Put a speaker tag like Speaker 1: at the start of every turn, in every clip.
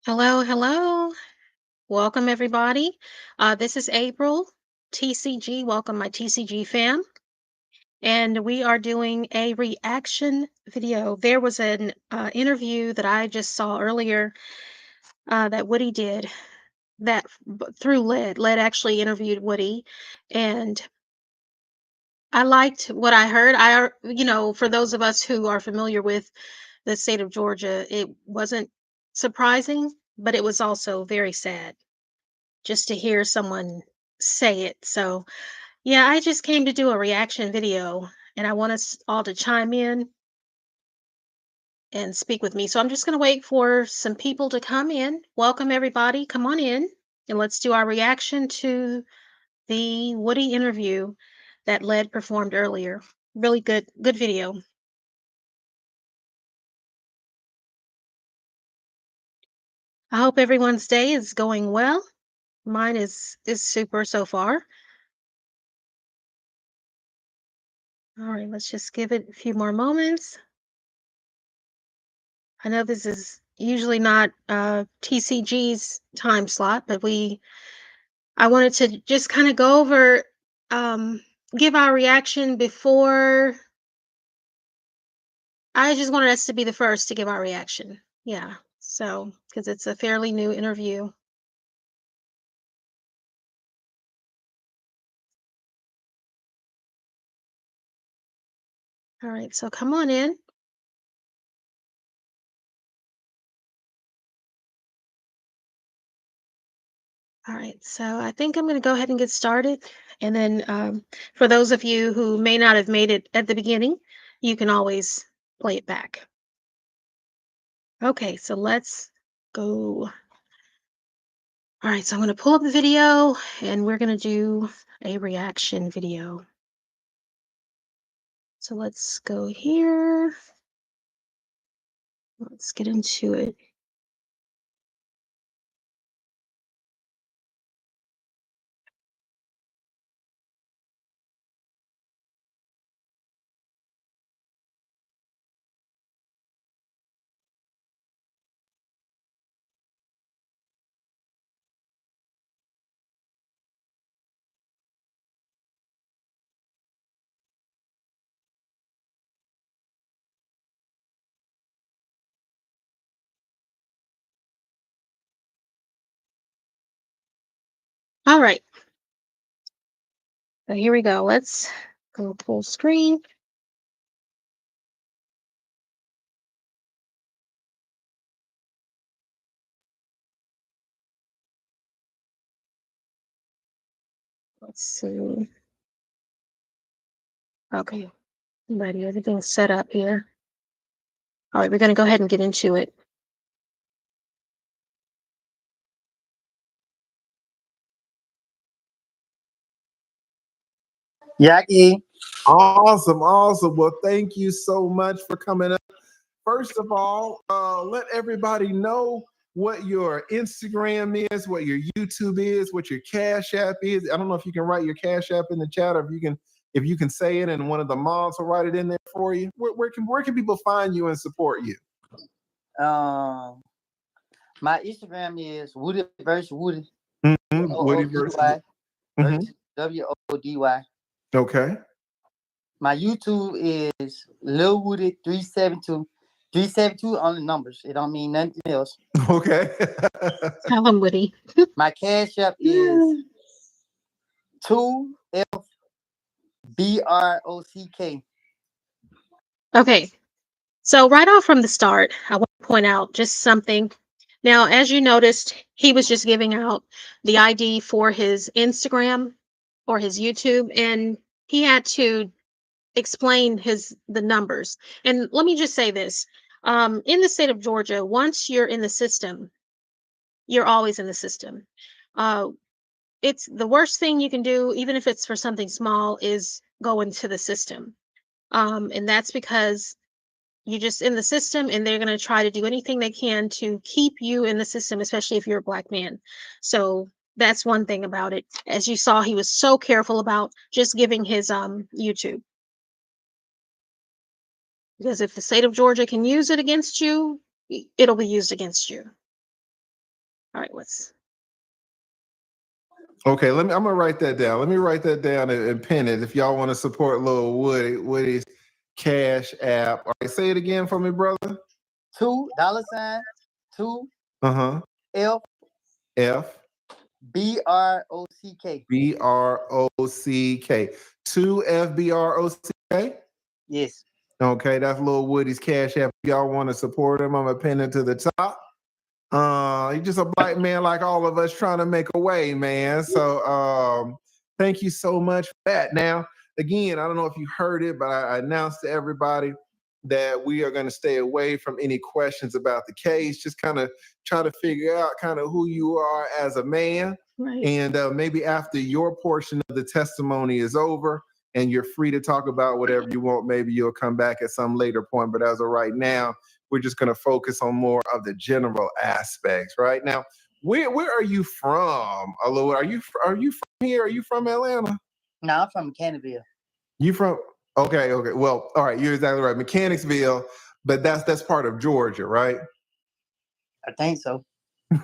Speaker 1: Hello, hello. Welcome, everybody. This is April, TCG. Welcome, my TCG fam. And we are doing a reaction video. There was an interview that I just saw earlier that Woody did through Led. Led actually interviewed Woody, and I liked what I heard. For those of us who are familiar with the state of Georgia, it wasn't surprising, but it was also very sad just to hear someone say it. So, yeah, I just came to do a reaction video and I want us all to chime in and speak with me. So, I'm just going to wait for some people to come in. Welcome, everybody. Come on in and let's do our reaction to the Woody interview that Led performed earlier. Really good video. I hope everyone's day is going well. Mine is super so far. All right, let's just give it a few more moments. I know this is usually not TCG's time slot, but I wanted to just kind of go over, um, give our reaction before. I just wanted us to be the first to give our reaction. Yeah. So, because it's a fairly new interview. All right. So come on in. All right. So I think I'm going to go ahead and get started. And then for those of you who may not have made it at the beginning, you can always play it back. Okay. So let's go. All right, so I'm going to pull up the video and we're going to do a reaction video. So let's go here. Let's get into it. All right, so here we go. Let's go full screen. Let's see. Okay, ready. Everything's set up here. All right, we're going to go ahead and get into it.
Speaker 2: Yaki.
Speaker 3: Awesome, awesome. Well, thank you so much for coming up. First of all, let everybody know what your Instagram is, what your YouTube is, what your Cash App is. I don't know if you can write your Cash App in the chat, or if you can say it, and one of the moms will write it in there for you. Where can people find you and support you?
Speaker 2: My Instagram is Woody versus Woody.
Speaker 3: Woody versus
Speaker 2: WODY.
Speaker 3: Okay.
Speaker 2: My YouTube is Lil Woody 372. 372 on the numbers. It don't mean nothing else.
Speaker 3: Okay.
Speaker 1: Tell them, Woody.
Speaker 2: My Cash App is 2FBROCK.
Speaker 1: Okay, so right off from the start, I want to point out just something. Now, as you noticed, he was just giving out the ID for his Instagram or his YouTube, and he had to explain the numbers. And let me just say this. In the state of Georgia, once you're in the system, you're always in the system. Uh, it's the worst thing you can do, even if it's for something small, is go into the system. And that's because you're just in the system and they're going to try to do anything they can to keep you in the system, especially if you're a black man. So that's one thing about it. As you saw, he was so careful about just giving his YouTube. Because if the state of Georgia can use it against you, it'll be used against you. All right, what's
Speaker 3: Okay, I'm gonna write that down. Let me write that down and pin it. If y'all want to support Lil Woody's Cash App. All right, say it again for me, brother.
Speaker 2: $2 2
Speaker 3: Uh-huh.
Speaker 2: F
Speaker 3: F
Speaker 2: BROCK.
Speaker 3: BROCK. 2FBROCK.
Speaker 2: Yes.
Speaker 3: Okay, that's Lil Woody's Cash App. If y'all want to support him, I'm gonna pin it to the top. He's just a black man like all of us trying to make a way, man. So thank you so much for that. Now, again, I don't know if you heard it, but I announced to everybody that we are going to stay away from any questions about the case. Just kind of try to figure out kind of who you are as a man.
Speaker 1: right?
Speaker 3: And maybe after your portion of the testimony is over and you're free to talk about whatever you want, maybe you'll come back at some later point. But as of right now, we're just going to focus on more of the general aspects. Right now, where are you from, Aloha? Are you from here? Are you from Atlanta?
Speaker 2: No, I'm from Canterville.
Speaker 3: You from? Okay. Well, all right. You're exactly right. Mechanicsville, but that's part of Georgia, right?
Speaker 2: I think so.
Speaker 3: You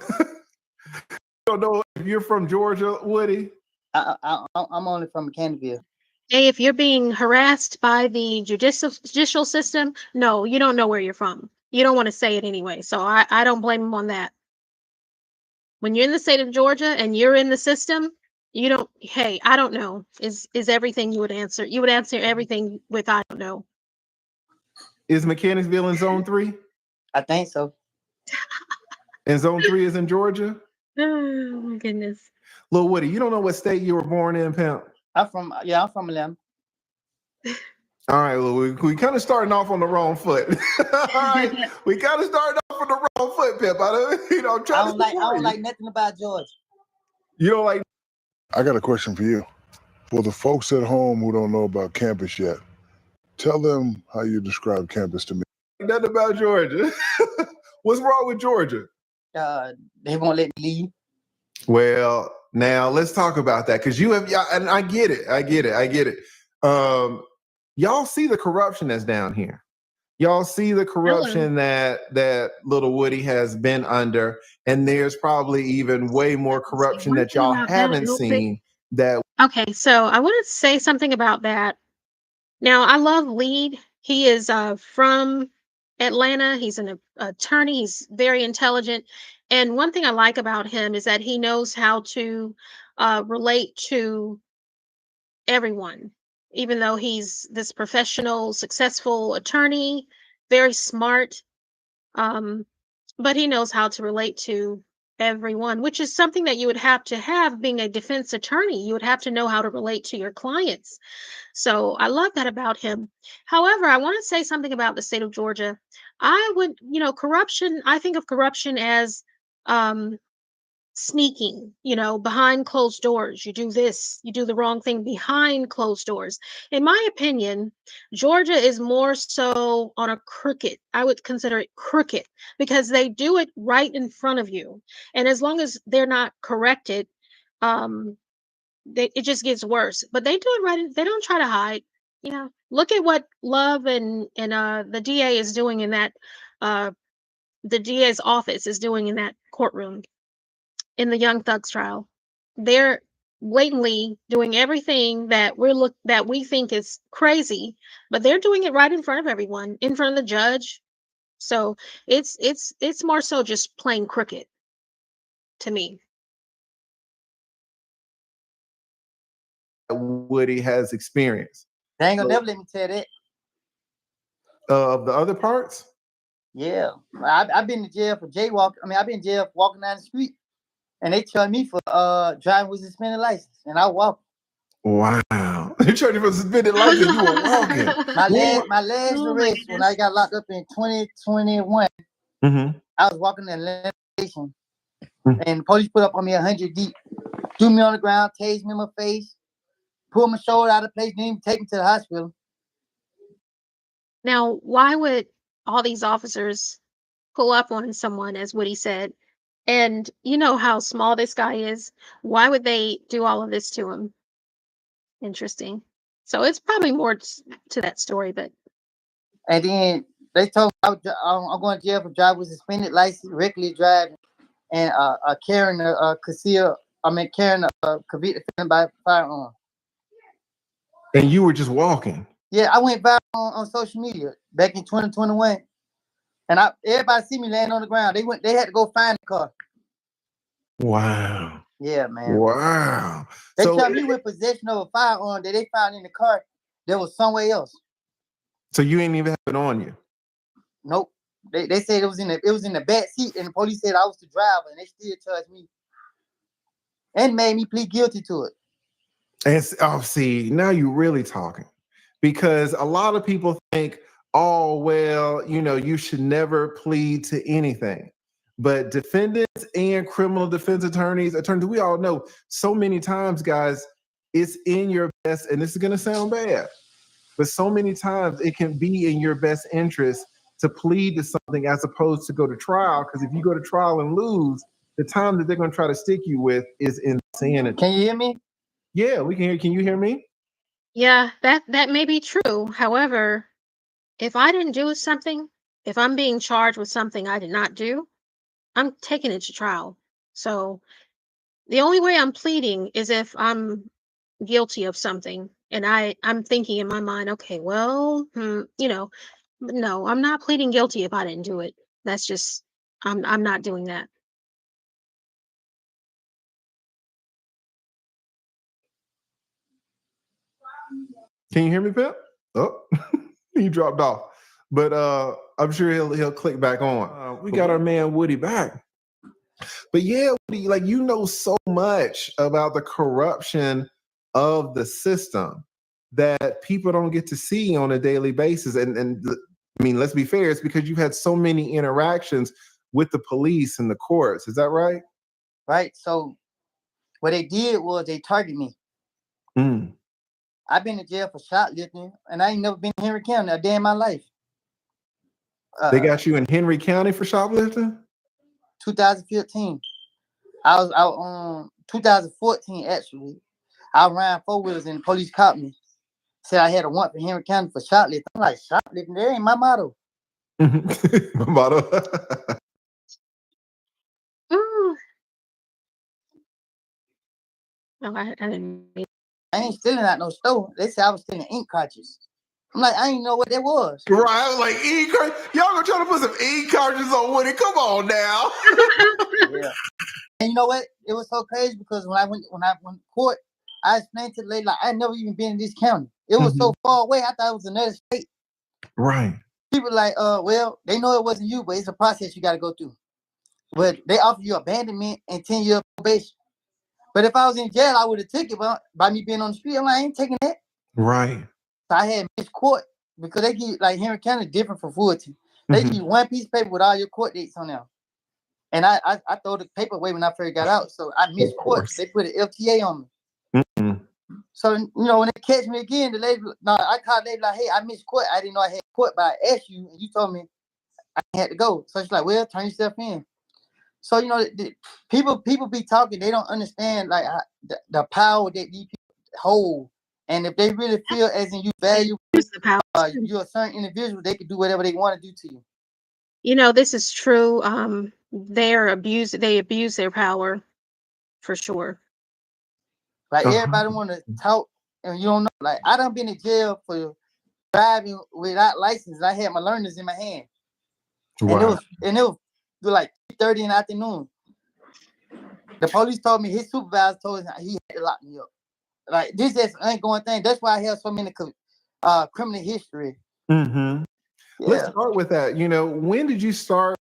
Speaker 3: don't know if you're from Georgia, Woody?
Speaker 2: I'm only from Canterville.
Speaker 1: Hey, if you're being harassed by the judicial system, no, you don't know where you're from. You don't want to say it anyway. So I don't blame him on that. When you're in the state of Georgia and you're in the system, you don't, hey, I don't know, is everything you would answer. You would answer everything with I don't know.
Speaker 3: Is Mechanicsville in Zone 3?
Speaker 2: I think so.
Speaker 3: And Zone 3 is in Georgia?
Speaker 1: Oh my goodness.
Speaker 3: Lil Woody, you don't know what state you were born in, pimp?
Speaker 2: I'm from Atlanta.
Speaker 3: All right, well, we kind of starting off on the wrong foot. All right, we kind of starting off on the wrong foot, Pip. I'm trying to support
Speaker 2: I don't
Speaker 3: you.
Speaker 2: like nothing about Georgia.
Speaker 3: You don't like?
Speaker 4: I got a question for you. For the folks at home who don't know about campus yet, tell them how you describe campus to me.
Speaker 3: Nothing about Georgia. What's wrong with Georgia?
Speaker 2: They won't let me leave.
Speaker 3: Well, now let's talk about that because you have, and I get it. Y'all see the corruption that's down here. Y'all see the corruption that little Woody has been under, and there's probably even way more corruption that y'all haven't seen.
Speaker 1: Okay, so I want to say something about that. Now, I love Lead. He is from Atlanta. He's an attorney. He's very intelligent. And one thing I like about him is that he knows how to relate to everyone, even though he's this professional, successful attorney, very smart. Um, but he knows how to relate to everyone, which is something that you would have to have being a defense attorney. You would have to know how to relate to your clients. So I love that about him. However, I want to say something about the state of Georgia. I would, corruption, I think of corruption as um, sneaking, behind closed doors. You do this, you do the wrong thing behind closed doors. In my opinion, Georgia is more so on a crooked. I would consider it crooked because they do it right in front of you. And as long as they're not corrected, um, it just gets worse. But they do it right. They don't try to hide. Look at what Love and the DA is doing in that. Uh, the DA's office is doing in that courtroom in the Young Thugs trial. They're blatantly doing everything that that we think is crazy, but they're doing it right in front of everyone, in front of the judge. So it's more so just plain crooked to me.
Speaker 3: Woody has experienced.
Speaker 2: They ain't gonna never let me tell that.
Speaker 3: Of the other parts?
Speaker 2: Yeah. I've been in jail for jaywalking. I've been in jail for walking down the street. And they charged me for driving with suspended license. And I walked.
Speaker 3: Wow. They charged you for suspended license. You were walking.
Speaker 2: My last arrest when I got locked up in 2021,
Speaker 3: Mm-hmm.
Speaker 2: I was walking in the station. And the police put up on me 100 deep. Threw me on the ground, tased me in my face, pulled my shoulder out of place, didn't even take me to the hospital.
Speaker 1: Now, why would all these officers pull up on someone, as Woody said, and you know how small this guy is? Why would they do all of this to him? Interesting. So it's probably more to that story, but.
Speaker 2: And then they told me I'm going to jail for driving with suspended license, reckless driving, and carrying a carrying a convicted felon by firearm.
Speaker 3: And you were just walking.
Speaker 2: Yeah, I went viral on social media back in 2021, and everybody see me laying on the ground. They had to go find the car.
Speaker 3: Wow.
Speaker 2: Yeah, man.
Speaker 3: Wow.
Speaker 2: They
Speaker 3: So,
Speaker 2: shot me with possession of a firearm that they found in the car that was somewhere else.
Speaker 3: so you ain't even have it on you.
Speaker 2: Nope. They said it was in the back seat, and the police said I was the driver, and they still charged me and made me plead guilty to it.
Speaker 3: And see, now you're really talking, because a lot of people think, oh, well, you should never plead to anything. But defendants and criminal defense attorneys, we all know so many times, guys, it's in your best, and this is going to sound bad, but so many times it can be in your best interest to plead to something as opposed to go to trial. Because if you go to trial and lose, the time that they're going to try to stick you with is insanity.
Speaker 2: Can you hear me?
Speaker 3: Yeah, we can hear. Can you hear me?
Speaker 1: Yeah, that may be true. However, if I didn't do something, if I'm being charged with something I did not do, I'm taking it to trial. So the only way I'm pleading is if I'm guilty of something, and I'm thinking in my mind, okay, well, no, I'm not pleading guilty if I didn't do it. That's just I'm not doing that.
Speaker 3: Can you hear me, Pep? Oh, he dropped off. But I'm sure he'll click back on. We got our man Woody back. But yeah, Woody, like, so much about the corruption of the system that people don't get to see on a daily basis. And I mean, let's be fair, it's because you've had so many interactions with the police and the courts. Is that right?
Speaker 2: Right. So what they did was they targeted me.
Speaker 3: Mm.
Speaker 2: I've been in jail for shoplifting, and I ain't never been in Henry County a day in my life.
Speaker 3: They got you in Henry County for shoplifting?
Speaker 2: 2015. I was out on 2014 actually. I ran 4-wheelers and the police caught me. Said I had a warrant for Henry County for shoplifting. I'm like, shoplifting? That ain't my motto.
Speaker 3: My motto.
Speaker 1: Mm. No, I didn't mean.
Speaker 2: I ain't stealing out no store. They said I was stealing ink cartridges. I'm like, I didn't know what that was.
Speaker 3: Right, I was like, ink cartridges. Y'all gonna try to put some ink cartridges on Woody? Come on now.
Speaker 2: Yeah. And you know what? It was so crazy because when I went to court, I explained to the lady, like, I never even been in this county. It was so far away. I thought it was another state.
Speaker 3: Right.
Speaker 2: People like, well, they know it wasn't you, but it's a process you got to go through. But they offer you abandonment and 10 years probation. But if I was in jail, I would have took it. But by me being on the street, I'm like, I ain't taking that.
Speaker 3: Right.
Speaker 2: So I had missed court because they give, like, Henry County different from Fulton. They give you one piece of paper with all your court dates on there. And I throw the paper away when I first got out. So I missed court. They put an FTA on me.
Speaker 3: Mm-mm.
Speaker 2: So, when they catch me again, the lady, I called the lady like, hey, I missed court. I didn't know I had court, but I asked you, and you told me I had to go. So she's like, well, turn yourself in. So, people be talking. They don't understand, like, the power that these people hold. And if they really feel as in you value, you're a certain individual, they can do whatever they want to do to you.
Speaker 1: This is true. They abuse their power for sure.
Speaker 2: Like, everybody want to talk, and you don't know. Like, I done been in jail for driving without license. I had my learners in my hand. Wow. And it was like 3:30 in the afternoon. The police told me, his supervisor told him he had to lock me up. Like, this is an ongoing thing. That's why I have so many criminal history.
Speaker 3: Mm-hmm.
Speaker 2: Yeah.
Speaker 3: Let's start with that. When did you start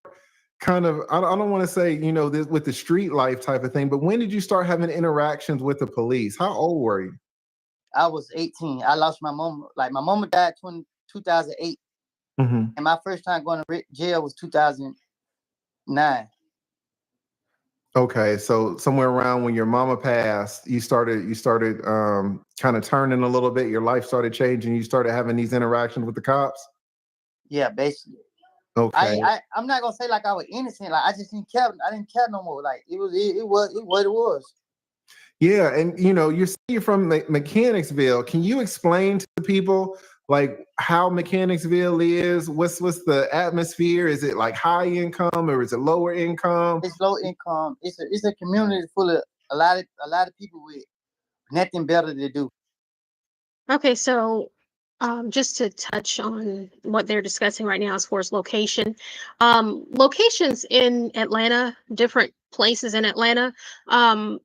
Speaker 3: kind of, I don't want to say, this with the street life type of thing, but when did you start having interactions with the police? How old were you?
Speaker 2: I was 18. I lost my mom. Like, my mama died 2008. Mm-hmm. And my first time going to jail was 2009.
Speaker 3: Okay, so somewhere around when your mama passed, you started kind of turning a little bit. Your life started changing. You started having these interactions with the cops.
Speaker 2: Yeah, basically.
Speaker 3: Okay.
Speaker 2: I'm not gonna say like I was innocent. Like, I just didn't care. I didn't care no more. Like, it was what it was.
Speaker 3: Yeah, and you're from Mechanicsville. Can you explain to the people like how Mechanicsville is? What's the atmosphere? Is it like high income or is it lower income?
Speaker 2: It's low income. It's a community full of a lot of people with nothing better to do.
Speaker 1: Okay, so just to touch on what they're discussing right now as far as location, locations in Atlanta, different places in Atlanta, um,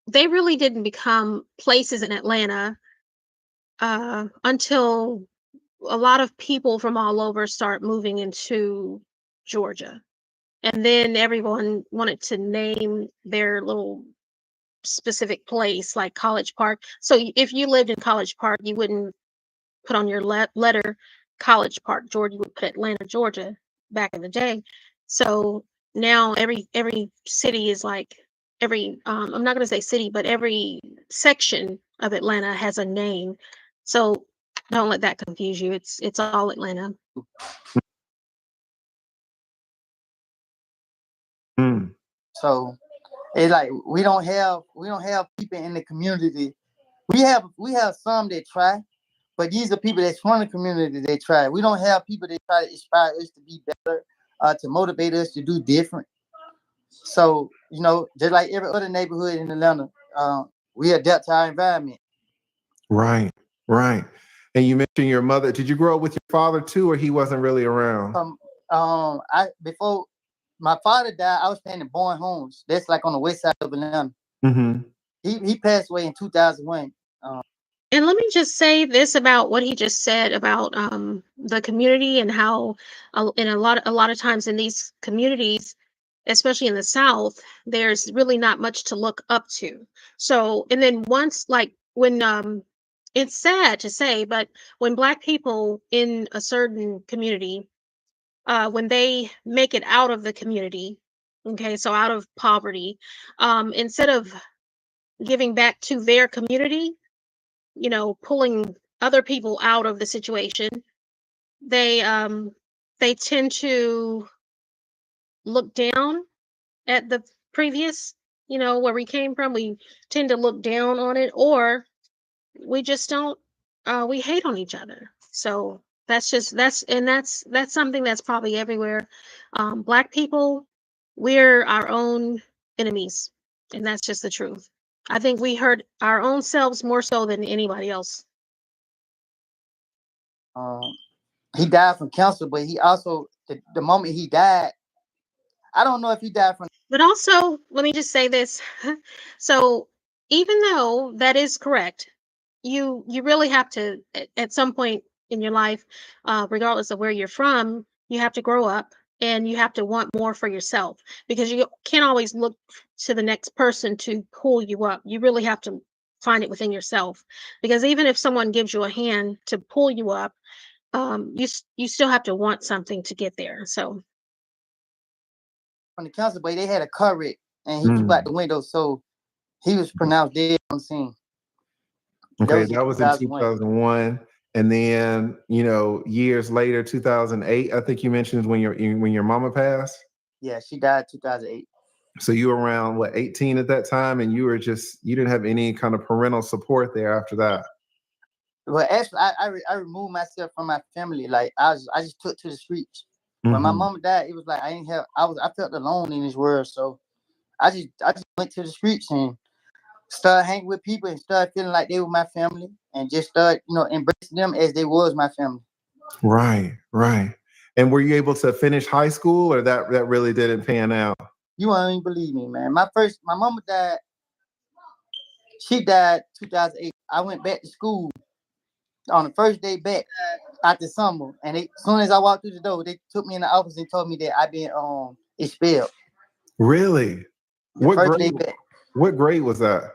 Speaker 1: they really didn't become places in Atlanta until a lot of people from all over start moving into Georgia. And then everyone wanted to name their little specific place like College Park. So if you lived in College Park, you wouldn't put on your letter College Park, Georgia. You would put Atlanta, Georgia back in the day. So now every city is like every I'm not going to say city, but every section of Atlanta has a name. So don't let that confuse you. It's all Atlanta.
Speaker 3: Mm.
Speaker 2: So it's like we don't have people in the community. We have some that try, but these are people that's from the community that try. We don't have people that try to inspire us to be better, to motivate us to do different. So, just like every other neighborhood in Atlanta, we adapt to our environment.
Speaker 3: Right, right. And you mentioned your mother. Did you grow up with your father too, or he wasn't really around?
Speaker 2: Before my father died, I was staying in Bourne Homes. That's like on the west side of Atlanta.
Speaker 3: Mm-hmm.
Speaker 2: He passed away in 2001.
Speaker 1: And let me just say this about what he just said about the community and how in a lot of times in these communities, especially in the South, there's really not much to look up to. So, and then once like when it's sad to say, but when Black people in a certain community, when they make it out of the community, okay, so out of poverty, instead of giving back to their community, pulling other people out of the situation, they they tend to look down at the previous, where we came from. We tend to look down on it, or we just don't we hate on each other. So that's something that's probably everywhere. Black people, we're our own enemies, and that's just the truth. I think we hurt our own selves more so than anybody else.
Speaker 2: He died from cancer, but he also the moment he died, I don't know if he died from.
Speaker 1: But also, let me just say this. So, even though that is correct, you really have to at some point in your life, regardless of where you're from, you have to grow up and you have to want more for yourself because you can't always look to the next person to pull you up. You really have to find it within yourself because even if someone gives you a hand to pull you up, you still have to want something to get there. So
Speaker 2: From the cancer, but they had a car wreck and he flew out
Speaker 3: Mm.
Speaker 2: the window, so he was pronounced dead on the scene.
Speaker 3: Okay,
Speaker 2: in
Speaker 3: that was in
Speaker 2: 2001.
Speaker 3: 2001. And then, years later, 2008, I think you mentioned when your mama passed.
Speaker 2: Yeah, she died 2008.
Speaker 3: So you were around what, 18 at that time, and you didn't have any kind of parental support there after that.
Speaker 2: Well, actually, I removed myself from my family. Like I just took to the streets. When my
Speaker 3: Mhm.
Speaker 2: mama died, it was like I felt alone in this world. So I just went to the streets and started hanging with people and started feeling like they were my family and just started, embracing them as they was my family.
Speaker 3: Right, right. And were you able to finish high school, or that really didn't pan out?
Speaker 2: You won't even believe me, man. My mama died. She died 2008. I went back to school on the first day back after summer, and as soon as I walked through the door, they took me in the office and told me that I'd been expelled.
Speaker 3: Really?
Speaker 2: The
Speaker 3: What
Speaker 2: first
Speaker 3: grade?
Speaker 2: day back.
Speaker 3: What grade was that?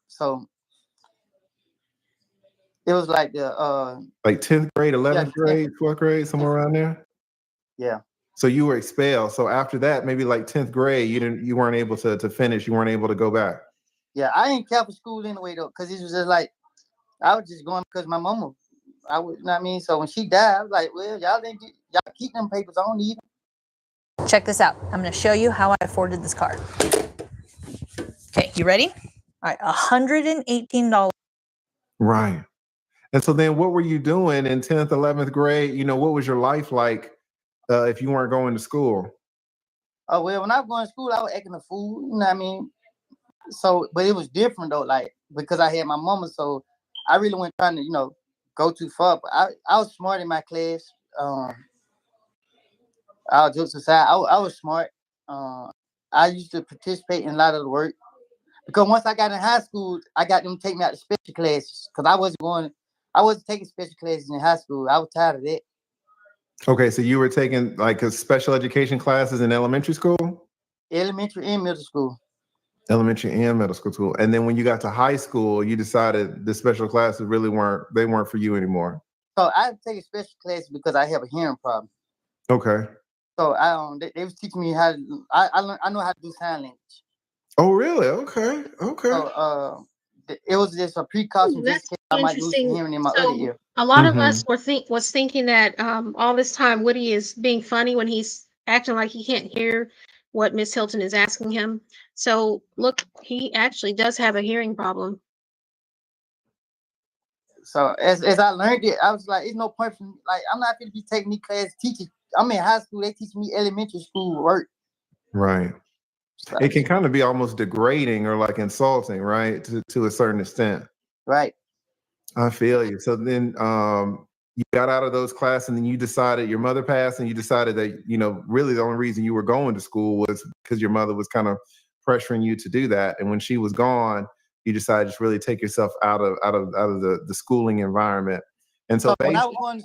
Speaker 2: So it was like the
Speaker 3: Like 10th grade,
Speaker 2: yeah,
Speaker 3: 11th grade, 4th grade, somewhere around there?
Speaker 2: yeah.
Speaker 3: So you were expelled. So after that, maybe like 10th grade, you weren't able to finish. You weren't able to go back.
Speaker 2: Yeah, I ain't care for school anyway though, because it was just like I was just going because my mama. I would, you know what I mean. So when she died, I was like, well, y'all keep them papers. I don't need them.
Speaker 5: Check this out. I'm going to show you how I afforded this car. Okay, you ready? All right, $118.
Speaker 3: Right. And so then what were you doing in 10th, 11th grade? You know, what was your life like if you weren't going to school?
Speaker 2: Oh, well, when I was going to school, I was acting a fool. You know what I mean? So, but it was different though, like, because I had my mama, so I really wasn't trying to, go too far. But I was smart in my class. I was just aside, I was smart. I used to participate in a lot of the work. Because once I got in high school, I got them to take me out to special classes. Because I wasn't taking special classes in high school. I was tired of that.
Speaker 3: Okay, so you were taking like special education classes in elementary school?
Speaker 2: Elementary and middle school.
Speaker 3: Elementary and middle school. And then when you got to high school, you decided the special classes really weren't for you anymore.
Speaker 2: So I taking special classes because I have a hearing problem.
Speaker 3: Okay.
Speaker 2: So they was teaching me how to, I know how to do sign language.
Speaker 3: Oh, really? Okay. Okay.
Speaker 2: So it was just a precaution just in case I might lose the
Speaker 1: Interesting.
Speaker 2: hearing in my other
Speaker 1: So
Speaker 2: ear.
Speaker 1: a lot of us was thinking that all this time Woody is being funny when he's acting like he can't hear what Miss Hilton is asking him. So look, he actually does have a hearing problem.
Speaker 2: So as I learned it, I was like, it's no point for me. Like, I'm not going to be taking these class teaching. I'm in high school, they teach me elementary school work.
Speaker 3: Right.
Speaker 2: So,
Speaker 3: It can kind of be almost degrading or like insulting, right? To a certain extent.
Speaker 2: right.
Speaker 3: I feel you. So then you got out of those classes and then you decided your mother passed and you decided that, really the only reason you were going to school was because your mother was kind of pressuring you to do that. And when she was gone, you decided to just really take yourself out of the schooling environment. And so
Speaker 2: when I was going to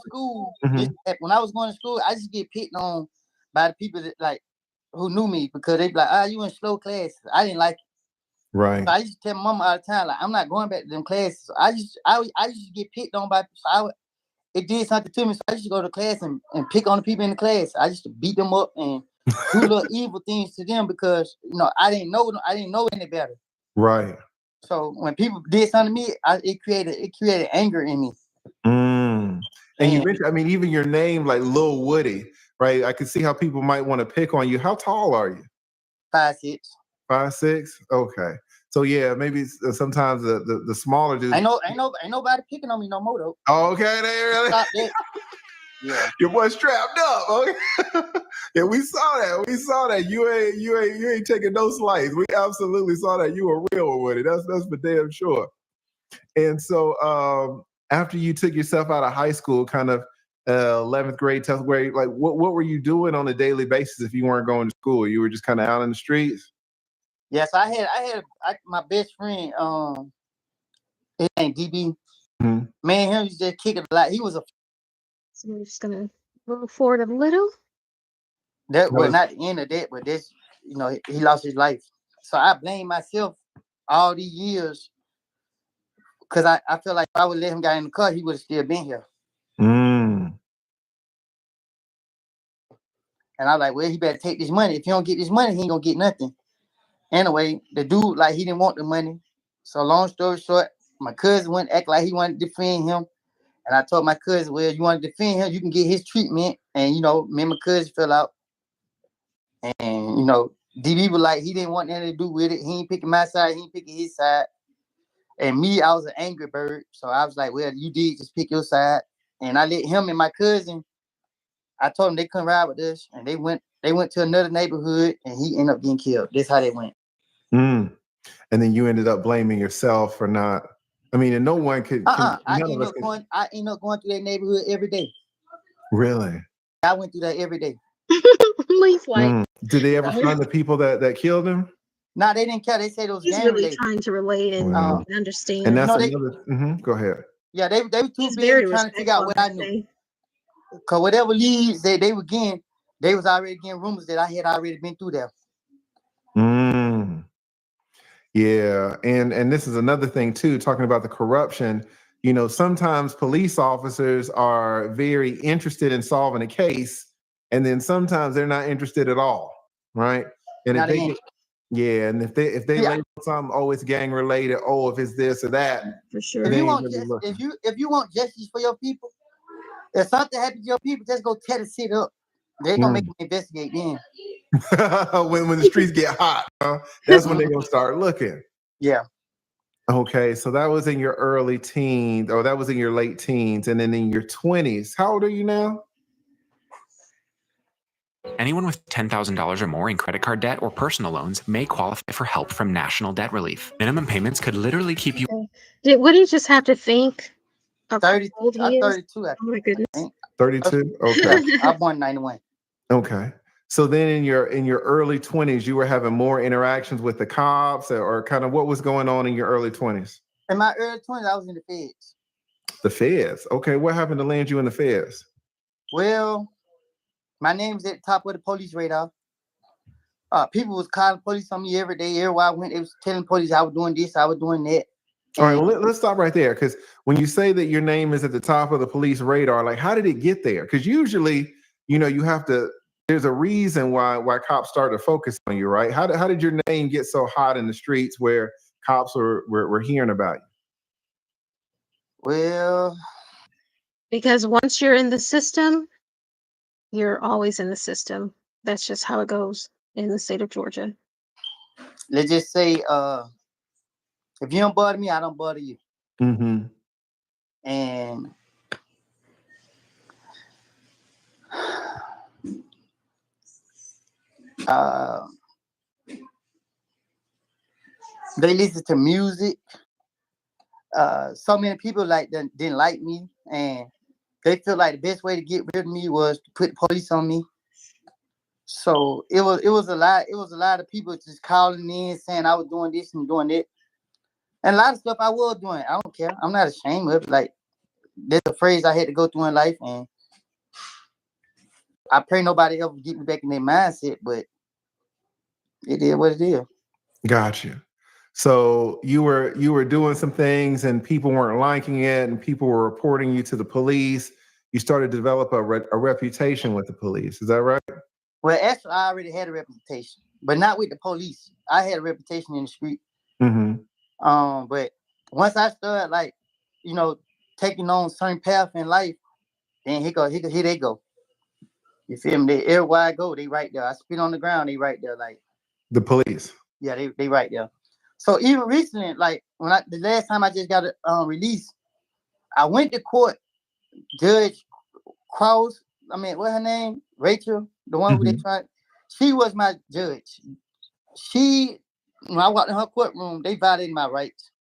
Speaker 2: school, I just get picked on by the people that like who knew me because they be like, you in slow classes. I didn't like it.
Speaker 3: Right.
Speaker 2: So I used to tell my mama all the time, like, I'm not going back to them classes. So I used to get picked on by it did something to me. So I used to go to class and pick on the people in the class. I used to beat them up and do little evil things to them because I didn't know any better.
Speaker 3: Right.
Speaker 2: So when people did something to me, it created anger in me.
Speaker 3: And you mentioned, I mean, even your name, like Lil Woody, right? I could see how people might want to pick on you. How tall are you?
Speaker 2: 5'6".
Speaker 3: 5'6"? Okay. So yeah, maybe sometimes the smaller dudes.
Speaker 2: Ain't nobody picking on me no more though.
Speaker 3: Oh, okay, they really.
Speaker 2: Stop that. Yeah.
Speaker 3: Your boy strapped up. Okay. Yeah, we saw that. We saw that. You ain't taking no slice. We absolutely saw that. You were real with it. That's for damn sure. And so after you took yourself out of high school, kind of 11th grade, 10th grade, like what were you doing on a daily basis if you weren't going to school? You were just kind of out in the streets?
Speaker 2: Yes, I had my best friend, his name DB.
Speaker 3: Mm-hmm.
Speaker 2: Man, him used to kick it a lot. He was a.
Speaker 1: So we're just gonna move forward a little.
Speaker 2: That was not the end of that, but this, he lost his life. So I blame myself all these years because I feel like if I would let him get in the car, he would have still been here. And I was like, well, he better take this money. If he don't get this money, he ain't gonna get nothing. Anyway, the dude, like, he didn't want the money. So long story short, my cousin went act like he wanted to defend him. And I told my cousin, well, you want to defend him, you can get his treatment. And, me and my cousin fell out. And, DB was like, he didn't want nothing to do with it. He ain't picking my side, he ain't picking his side. And me, I was an angry bird. So I was like, well, you did just pick your side. And I let him and my cousin, I told them they couldn't ride with us. And they went to another neighborhood and he ended up getting killed. That's how they went.
Speaker 3: And then you ended up blaming yourself for not. I mean, and no one could.
Speaker 2: I ended up going through that neighborhood every day.
Speaker 3: Really?
Speaker 2: I went through that every day.
Speaker 1: Leaf like.
Speaker 3: Did they ever find the people that killed him?
Speaker 2: No, they didn't care. They said it was
Speaker 1: He's
Speaker 2: gang
Speaker 1: really
Speaker 2: related.
Speaker 1: trying to relate and understand.
Speaker 3: And that's another. Go ahead.
Speaker 2: Yeah, they were too
Speaker 1: He's
Speaker 2: busy trying to figure out what I knew. Because whatever leads they were getting, they was already getting rumors that I had already been through there.
Speaker 3: Yeah, and this is another thing too, talking about the corruption. Sometimes police officers are very interested in solving a case, and then sometimes they're not interested at all, right? And if they label something, it's gang related, if it's this or that,
Speaker 1: for sure.
Speaker 2: If you want justice for your people, if something happens to your people, just go tear the shit up. They're gonna make them investigate then.
Speaker 3: when the streets get hot, that's when they're gonna start looking.
Speaker 2: Yeah.
Speaker 3: Okay, so that was in your early teens, or that was in your late teens, and then in your 20s. How old are you now?
Speaker 6: Anyone with $10,000 or more in credit card debt or personal loans may qualify for help from National Debt Relief. Minimum payments could literally keep you.
Speaker 1: Okay. Would he just have to think of how
Speaker 2: 30,
Speaker 1: old
Speaker 2: I'm
Speaker 1: he is?
Speaker 2: 32, I
Speaker 1: Oh my goodness.
Speaker 2: think.
Speaker 3: 32? Okay.
Speaker 2: Yeah, I born 91.
Speaker 3: Okay. So then in your early 20s, you were having more interactions with the cops, or kind of what was going on in your early 20s?
Speaker 2: In my early 20s, I was in the feds.
Speaker 3: The feds. Okay, what happened to land you in the feds?
Speaker 2: Well, my name's at the top of the police radar. People was calling police on me every day. Everywhere I went, they was telling police I was doing this, I was doing that.
Speaker 3: All right, well, let's stop right there, because when you say that your name is at the top of the police radar, like, how did it get there? Because usually, you have to. There's a reason why cops start to focus on you, right? How did your name get so hot in the streets where cops were hearing about you?
Speaker 2: Well,
Speaker 1: Because once you're in the system, you're always in the system. That's just how it goes in the state of Georgia.
Speaker 2: let's just say, if you don't bother me, I don't bother you.
Speaker 3: Mm-hmm.
Speaker 2: And they listen to music. So many people didn't like me, and they feel like the best way to get rid of me was to put the police on me. So it was a lot. It was a lot of people just calling in saying I was doing this and doing that, and a lot of stuff I was doing. I don't care. I'm not ashamed of it. Like, there's a phrase I had to go through in life, and I pray nobody ever get me back in their mindset. But it is what it is.
Speaker 3: Gotcha. So you were doing some things, and people weren't liking it, and people were reporting you to the police. You started to develop a reputation with the police. Is that right?
Speaker 2: Well, actually, I already had a reputation, but not with the police. I had a reputation in the street.
Speaker 3: Mm-hmm.
Speaker 2: But once I started, like, taking on certain path in life, then here they go. You feel me? Everywhere I go, they right there. I spit on the ground, they right there. Like,
Speaker 3: The police.
Speaker 2: yeah, they right there. So even recently, like the last time I just got a release, I went to court. Judge Cross, what her name? Rachel, the one who they
Speaker 3: Mm-hmm.
Speaker 2: tried. She was my judge. When I walked in her courtroom, they violated my rights.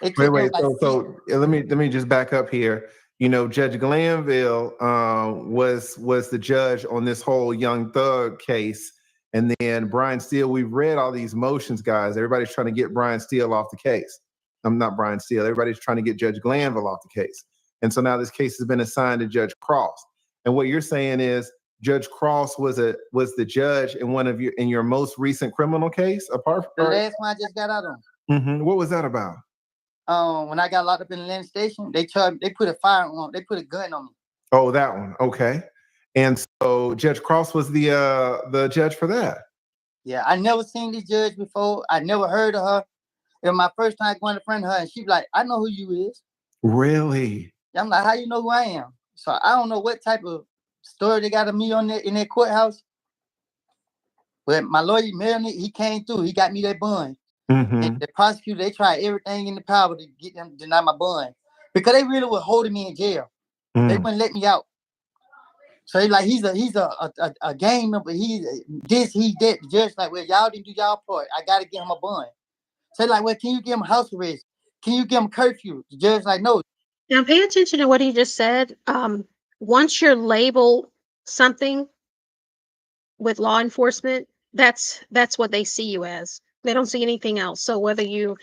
Speaker 2: It took them
Speaker 3: Wait.
Speaker 2: like
Speaker 3: So let me just back up here. Judge Glanville was the judge on this whole Young Thug case, and then Brian Steele. We've read all these motions, guys. Everybody's trying to get Brian Steele off the case. I'm not Brian Steele. Everybody's trying to get Judge Glanville off the case, and so now this case has been assigned to Judge Cross. And what you're saying is Judge Cross was the judge in your most recent criminal case, apart
Speaker 2: the
Speaker 3: from
Speaker 2: last one I just got out on.
Speaker 3: Mm-hmm. What was that about?
Speaker 2: When I got locked up in the land station, they put a firearm, they put a gun on me.
Speaker 3: Oh, that one. Okay. And so Judge Cross was the judge for that.
Speaker 2: Yeah, I never seen this judge before. I never heard of her. It was my first time going to front of her, and she be like, "I know who you is."
Speaker 3: Really?
Speaker 2: I'm like, "How you know who I am?" So I don't know what type of story they got of me on in that courthouse. But my lawyer, Melanie, he came through. He got me that bond.
Speaker 3: Mm-hmm.
Speaker 2: And the prosecutor, they tried everything in the power to get them to deny my bond because they really were holding me in jail. They wouldn't let me out. So he's a gang member. He's this, he that. The judge like, well, y'all didn't do y'all part. I gotta give him a bond. So like, well, can you give him house arrest? Can you give him curfew? The judge like, no.
Speaker 1: Now pay attention to what he just said. Once you're labeled something with law enforcement, that's what they see you as. They don't see anything else. So whether you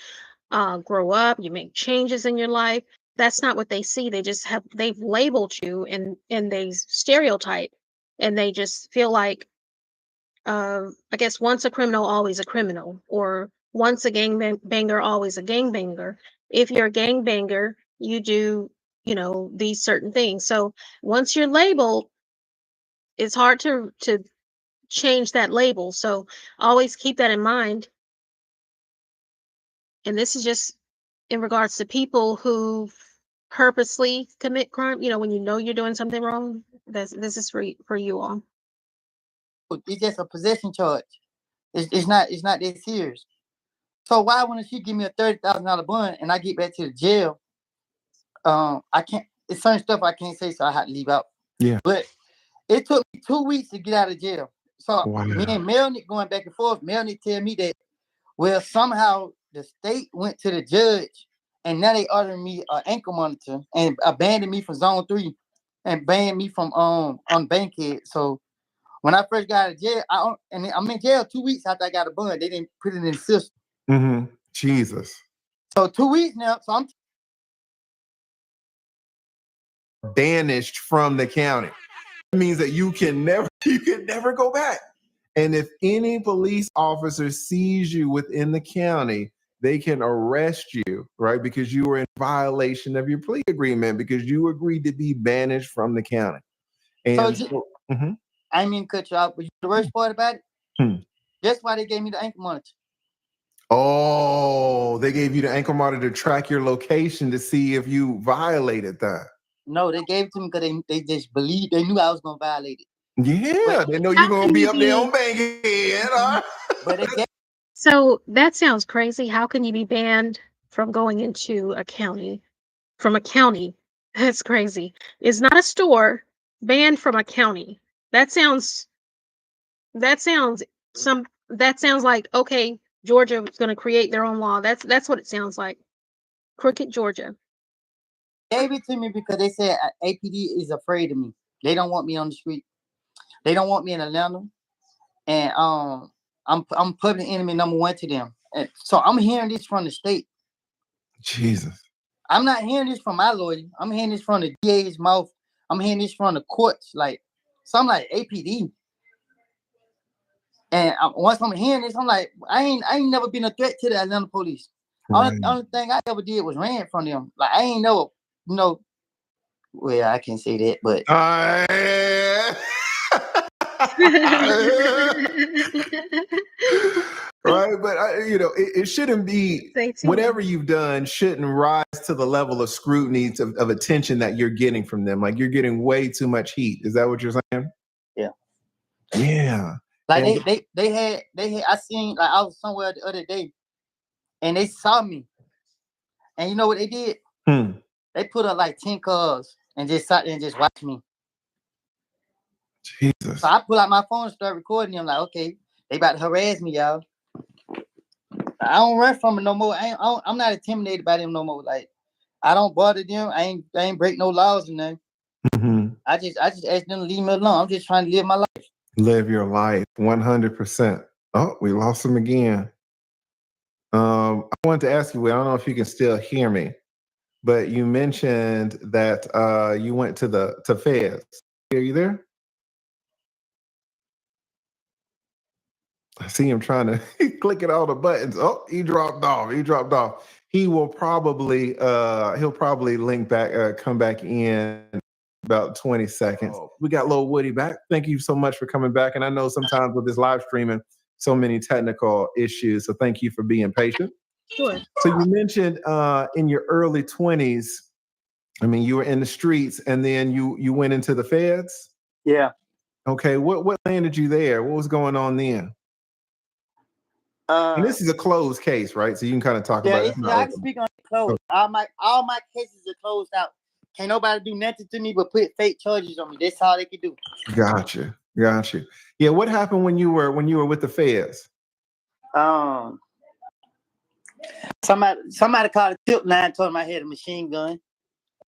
Speaker 1: grow up, you make changes in your life, that's not what they see. They've labeled you, and they stereotype, and they just feel like, I guess, once a criminal, always a criminal, or once a banger, always a gangbanger. If you're a gangbanger, you do, these certain things. So once you're labeled, it's hard to change that label. So always keep that in mind. And this is just in regards to people who purposely commit crime. When you're doing something wrong, this is for you all.
Speaker 2: It's just a possession charge. It's not that serious. So why wouldn't she give me a $30,000 bond and I get back to the jail? I can't. It's certain stuff I can't say, so I had to leave out.
Speaker 3: Yeah.
Speaker 2: But it took me 2 weeks to get out of jail. So
Speaker 3: Wow.
Speaker 2: me and Melnick going back and forth. Melnick tell me that, well, somehow the state went to the judge and now they ordering me an ankle monitor and abandoned me from zone 3 and banned me from on Bankhead. So when I first got out of jail, I'm in jail 2 weeks after I got a bond. They didn't put it in the system.
Speaker 3: Mm-hmm. Jesus.
Speaker 2: So 2 weeks now. So I'm
Speaker 3: banished from the county. It means that you can never go back. And if any police officer sees you within the county, they can arrest you, right? Because you were in violation of your plea agreement because you agreed to be banished from the county. And
Speaker 2: I didn't mean to cut you off, but the worst part about it, that's why they gave me the ankle monitor.
Speaker 3: Oh, they gave you the ankle monitor to track your location to see if you violated that.
Speaker 2: No, they gave it to me because they just believed, they knew I was going to violate it.
Speaker 3: Yeah, they know you're going to be up there on Bankhead.
Speaker 2: But they gave.
Speaker 1: So that sounds crazy. How can you be banned from going into a county? From a county? That's crazy. It's not a store. Banned from a county. That sounds like, okay, Georgia is going to create their own law. That's what it sounds like. Crooked Georgia.
Speaker 2: Gave it to me because they said APD is afraid of me. They don't want me on the street. They don't want me in Atlanta. And I'm public enemy number 1 to them. And so I'm hearing this from the state.
Speaker 3: Jesus.
Speaker 2: I'm not hearing this from my lawyer. I'm hearing this from the DA's mouth. I'm hearing this from the courts. Like, so I'm like, APD. And once I'm hearing this, I'm like, I ain't never been a threat to the Atlanta police.
Speaker 3: Right.
Speaker 2: Only thing I ever did was ran from them. Like, I ain't know, well, I can't say that, but
Speaker 3: right, but it shouldn't be, whatever you've done shouldn't rise to the level of scrutiny of attention that you're getting from them. Like, you're getting way too much heat. Is that what you're saying? Yeah.
Speaker 2: Like, they had I seen, like, I was somewhere the other day and they saw me, and you know what they did? They put up like 10 cars and just sat there and just watched me.
Speaker 3: Jesus.
Speaker 2: So I pull out my phone and start recording them. Like, okay, they about to harass me, y'all. I don't run from them no more. I'm not intimidated by them no more. Like, I don't bother them. I ain't break no laws or nothing. I just ask them to leave me alone. I'm just trying to live my life.
Speaker 3: Live your life 100%. Oh, we lost him again. I wanted to ask you, I don't know if you can still hear me, but you mentioned that you went to feds. Are you there? I see him trying to click all the buttons. Oh, he dropped off. He will probably he'll probably link back, come back in about 20 seconds. We got little Woody back. Thank you so much for coming back. And I know sometimes with this live streaming, so many technical issues. So thank you for being patient.
Speaker 1: Sure.
Speaker 3: So you mentioned in your early 20s, I mean, you were in the streets and then you went into the feds?
Speaker 2: Yeah.
Speaker 3: Okay. What landed you there? What was going on then? And this is a closed case, right? So you can kind of talk about it.
Speaker 2: Yeah, I can speak on it closed. Okay. All my cases are closed out. Can't nobody do nothing to me but put fake charges on me. That's all they can do.
Speaker 3: Gotcha. Yeah, what happened when you were with the feds?
Speaker 2: Somebody called a tip line, told them I had a machine gun.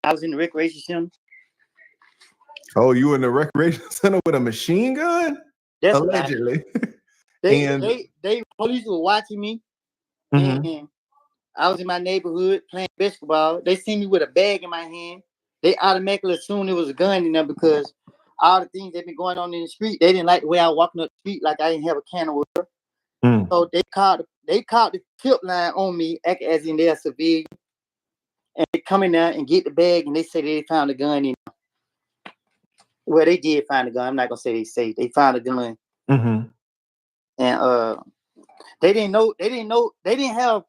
Speaker 2: I was in the recreation center.
Speaker 3: Oh, you were in the recreation center with a machine gun?
Speaker 2: That's
Speaker 3: allegedly.
Speaker 2: They police were watching me, and I was in my neighborhood playing basketball. They see me with a bag in my hand. They automatically assumed it was a gun in there because all the things that been going on in the street, they didn't like the way I was walking up the street, like I didn't have a can of water. So they called the tip line on me, acting as in they're civilian, and they come in there and get the bag, and they say they found a gun in there. Well, they did find a gun. I'm not gonna say they found a gun. And they didn't know. They didn't have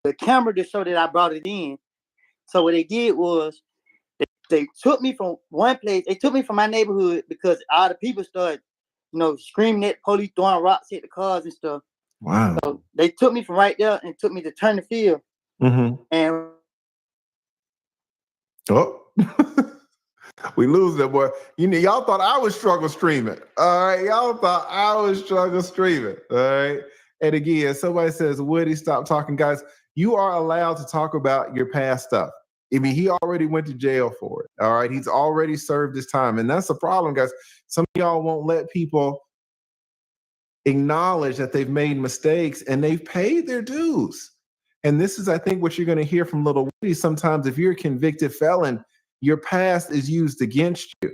Speaker 2: the camera to show that I brought it in. So what they did was they took me from one place. They took me from my neighborhood because all the people started, screaming at police, throwing rocks at the cars and stuff.
Speaker 3: Wow.
Speaker 2: So they took me from right there and took me to turn the field.
Speaker 3: Mm-hmm.
Speaker 2: And
Speaker 3: Oh, we lose that boy. You know, y'all thought I was struggle streaming. All right, y'all thought I was struggle streaming. All right. And again, somebody says, Woody, stop talking, guys. You are allowed to talk about your past stuff. I mean, he already went to jail for it. All right. He's already served his time. And that's the problem, guys. Some of y'all won't let people acknowledge that they've made mistakes and they've paid their dues. And this is, I think, what you're going to hear from Little Woody. Sometimes if you're a convicted felon, your past is used against you.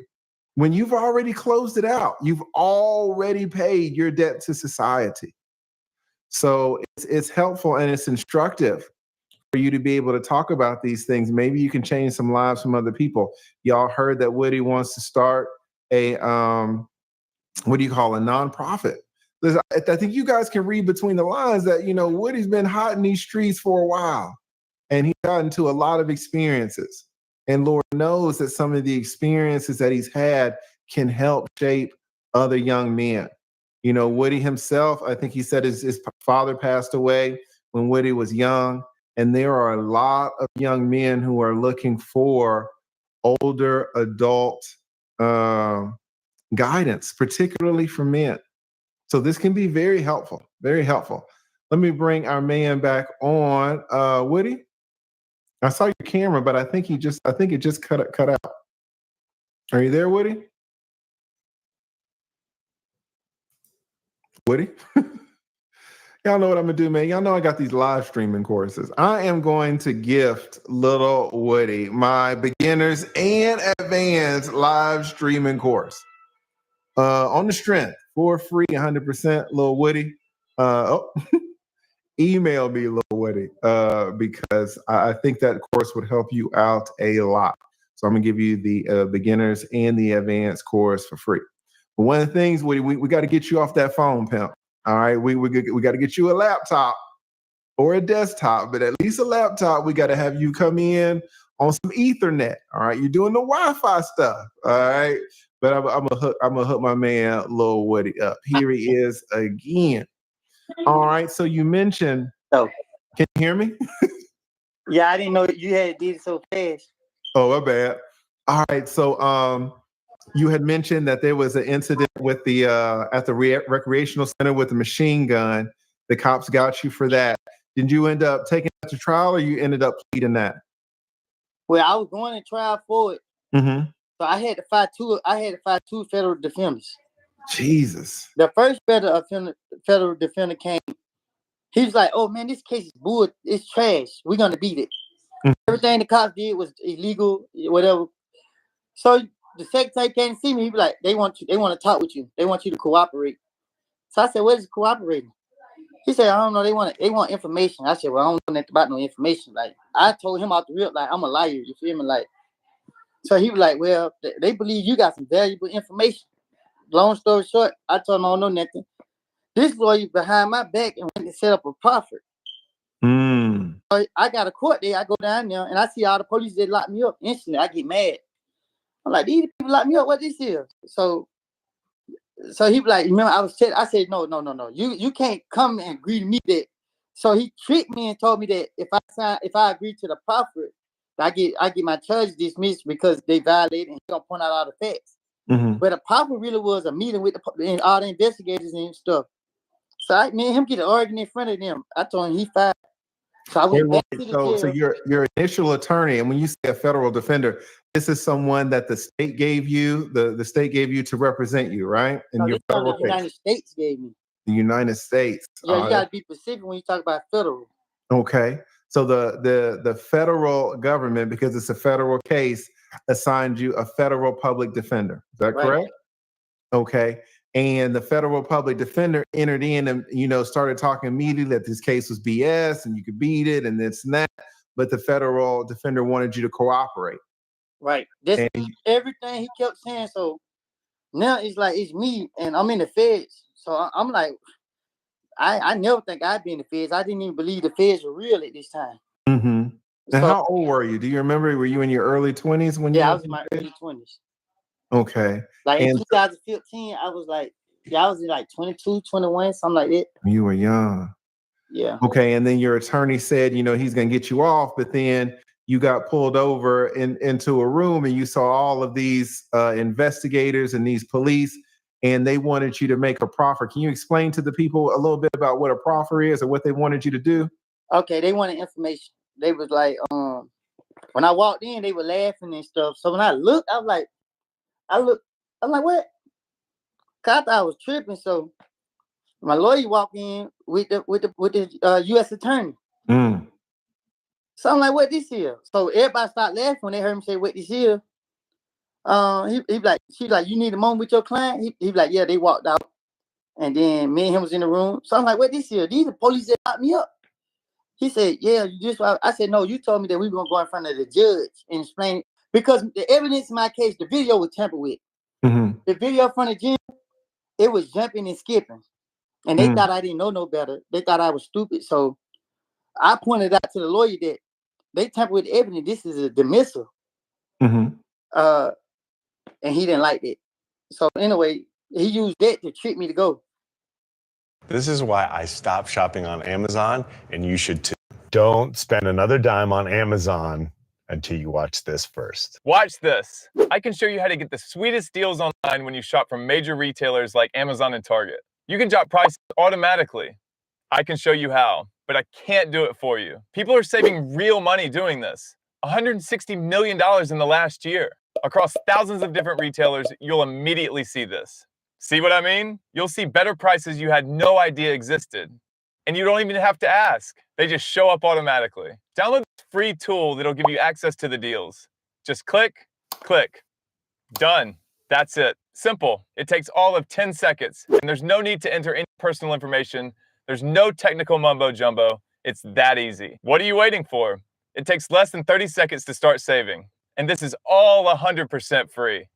Speaker 3: When you've already closed it out, you've already paid your debt to society. So it's helpful and it's instructive for you to be able to talk about these things. Maybe you can change some lives from other people. Y'all heard that Woody wants to start a, what do you call a nonprofit? I think you guys can read between the lines that, you know, Woody's been hot in these streets for a while and he's gotten to a lot of experiences. And Lord knows that some of the experiences that he's had can help shape other young men. You know, Woody himself, I think he said his father passed away when Woody was young. And there are a lot of young men who are looking for older adult guidance, particularly for men. So this can be very helpful, very helpful. Let me bring our man back on. Woody, I saw your camera, but I think it just cut out. Are you there, Woody? Woody? Y'all know what I'm gonna do, man. Y'all know I got these live streaming courses. I am going to gift Little Woody my beginners and advanced live streaming course on the strength for free, 100%. Little Woody. Email me, Lil Woody, because I think that course would help you out a lot. So I'm gonna give you the beginners and the advanced course for free. But one of the things, Woody, we got to get you off that phone, pimp. All right, we got to get you a laptop or a desktop, but at least a laptop. We got to have you come in on some Ethernet. All right, you're doing the Wi-Fi stuff. All right, but I'm gonna hook my man Lil Woody up. Here he is again. All right, so you mentioned.
Speaker 2: Oh,
Speaker 3: can you hear me?
Speaker 2: Yeah, I didn't know you had did it so fast.
Speaker 3: Oh, my bad. All right, so you had mentioned that there was an incident with the at the recreational center with the machine gun. The cops got you for that. Did you end up taking that to trial, or you ended up pleading that?
Speaker 2: Well, I was going to trial for it,
Speaker 3: Mm-hmm.
Speaker 2: so I had to fight two. I had to fight two federal defenders.
Speaker 3: Jesus.
Speaker 2: The first federal defender came. He was like, "Oh man, this case is bull. It's trash. We're gonna beat it.
Speaker 3: Mm-hmm.
Speaker 2: Everything the cops did was illegal, whatever." So the secretary came to see me. He was like, "They want you. They want to talk with you. They want you to cooperate." So I said, "What is cooperating?" He said, "I don't know. They want information." I said, "Well, I don't know nothing about no information." Like I told him out the rip, like I'm a liar. You feel me? Like so he was like, "Well, they believe you got some valuable information." Long story short, I told him I don't know nothing. This lawyer behind my back and went to set up a profit. So I got a court day. I go down there and I see all the police that lock me up. Instantly, I get mad. I'm like, these people lock me up. What this is? So he was like, remember, I said, no. You can't come and agree to me that. So he tricked me and told me that if I agree to the proffer, I get my charge dismissed because they violated and he gonna point out all the facts.
Speaker 3: Mm-hmm.
Speaker 2: But the proffer really was a meeting with and all the investigators and stuff. So me and him get an argument in front of them. I told him he fired. So I went back to the jail.
Speaker 3: So your initial attorney, and when you say a federal defender, this is someone that the state gave you, the state gave you to represent you, right? In your federal
Speaker 2: the United States gave me.
Speaker 3: The United States.
Speaker 2: Yeah, you gotta be specific when you talk about federal.
Speaker 3: Okay. So the federal government, because it's a federal case, assigned you a federal public defender. Is that correct? Okay. And the federal public defender entered in and, started talking immediately that this case was BS and you could beat it and this and that. But the federal defender wanted you to cooperate.
Speaker 2: Right. That's everything he kept saying. So now it's like it's me and I'm in the feds. So I'm like, I never think I'd be in the feds. I didn't even believe the feds were real at this time.
Speaker 3: Mm-hmm. And how old were you? Do you remember? Were you in your early 20s when you?
Speaker 2: Yeah, I was in my early 20s.
Speaker 3: Okay.
Speaker 2: Like in 2015, I was like Yeah, I was in like 22, 21, something like that.
Speaker 3: You were young.
Speaker 2: Yeah.
Speaker 3: Okay, and then your attorney said, he's going to get you off, but then you got pulled over into a room and you saw all of these investigators and these police, and they wanted you to make a proffer. Can you explain to the people a little bit about what a proffer is or what they wanted you to do?
Speaker 2: Okay, they wanted information. They was like, when I walked in, they were laughing and stuff. So when I looked, I'm like, what? 'Cause I thought I was tripping. So my lawyer walked in with the U.S. attorney.
Speaker 3: Mm.
Speaker 2: So I'm like, what this here? So everybody started laughing when they heard me say, what this here? He like, she's like, you need a moment with your client? He like, yeah, they walked out. And then me and him was in the room. So I'm like, what this here? These are police that locked me up. He said, yeah, you just, I said, no, you told me that we were going to go in front of the judge and explain it. Because the evidence in my case, the video was tampered with.
Speaker 3: Mm-hmm.
Speaker 2: The video in front of Jim, it was jumping and skipping. And they thought I didn't know no better. They thought I was stupid. So I pointed out to the lawyer that they tampered with the evidence. This is a dismissal.
Speaker 3: Mm-hmm.
Speaker 2: And he didn't like it. So anyway, he used that to trick me to go.
Speaker 7: This is why I stopped shopping on Amazon, and you should too. Don't spend another dime on Amazon until you watch this first.
Speaker 8: Watch this. I can show you how to get the sweetest deals online when you shop from major retailers like Amazon and Target. You can drop prices automatically. I can show you how, but I can't do it for you. People are saving real money doing this. $160 million in the last year. Across thousands of different retailers, you'll immediately see this. See what I mean? You'll see better prices you had no idea existed. And you don't even have to ask. They just show up automatically. Download this free tool that'll give you access to the deals. Just click, click. Done. That's it. Simple. It takes all of 10 seconds. And there's no need to enter any personal information. There's no technical mumbo jumbo. It's that easy. What are you waiting for? It takes less than 30 seconds to start saving. And this is all 100% free.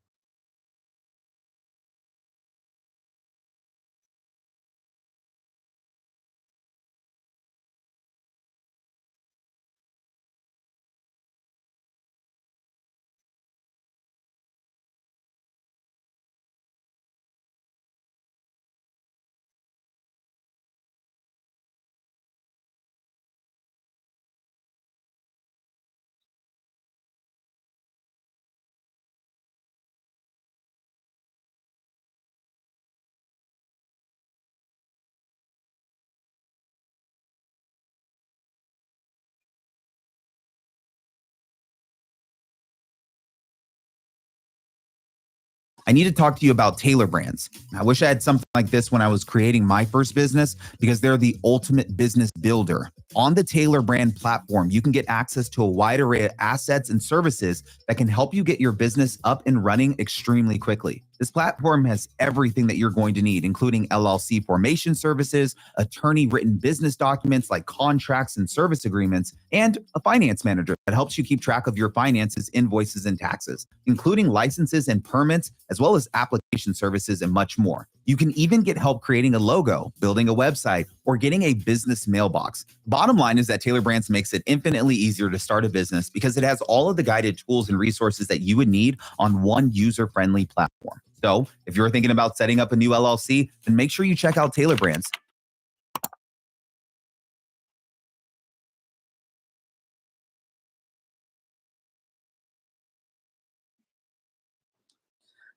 Speaker 9: I need to talk to you about Tailor Brands. I wish I had something like this when I was creating my first business because they're the ultimate business builder. On the Tailor Brand platform, you can get access to a wide array of assets and services that can help you get your business up and running extremely quickly. This platform has everything that you're going to need, including LLC formation services, attorney-written business documents like contracts and service agreements, and a finance manager that helps you keep track of your finances, invoices, and taxes, including licenses and permits, as well as application services and much more. You can even get help creating a logo, building a website, or getting a business mailbox. Bottom line is that Tailor Brands makes it infinitely easier to start a business because it has all of the guided tools and resources that you would need on one user-friendly platform. So if you're thinking about setting up a new LLC, then make sure you check out Tailor Brands.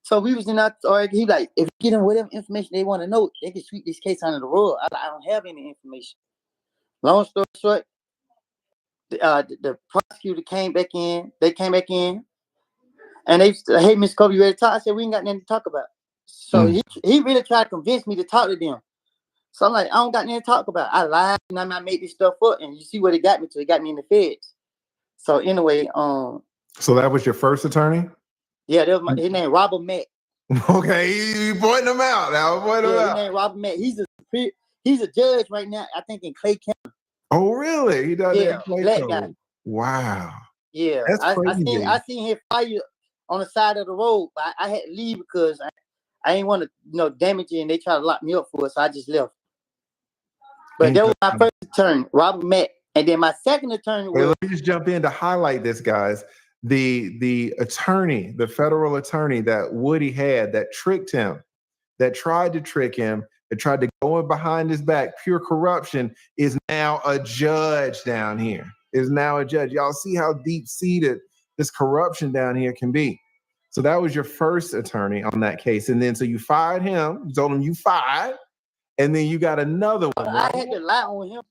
Speaker 2: So we was in that, or he like, if you get them whatever information they want to know, they can sweep this case under the rug. I don't have any information. Long story short, the prosecutor came back in. They came back in, and they said, "Hey, Miss Kobe, you ready to talk?" I said, "We ain't got nothing to talk about." So he really tried to convince me to talk to them. So I'm like, I don't got nothing to talk about. I lied and I made this stuff up, and you see what it got me to. It got me in the feds. So anyway,
Speaker 3: So that was your first attorney?
Speaker 2: yeah, that was his name, Robert Mack.
Speaker 3: Okay, you pointing him out now. Point him
Speaker 2: His
Speaker 3: out.
Speaker 2: name Robert Mack. He's a judge right now, I think, in Clay County.
Speaker 3: Oh, really? He does
Speaker 2: Yeah,
Speaker 3: that.
Speaker 2: black guy.
Speaker 3: Wow.
Speaker 2: Yeah,
Speaker 3: That's crazy.
Speaker 2: I seen him fire on the side of the road, but I had to leave because I didn't want to, damage it, and they tried to lock me up for it, so I just left. But that was my first attorney, Robert Mack, and then my second attorney was.
Speaker 3: Wait, let me just jump in to highlight this, guys. The attorney, the federal attorney that Woody had that tricked him that tried to trick him, that tried to go in behind his back, pure corruption, is now a judge down here. Is now a judge. Y'all see how deep-seated this corruption down here can be. So that was your first attorney on that case. And then so you fired him, you told him you fired, and then you got another one. Right?
Speaker 2: I had to lie on him.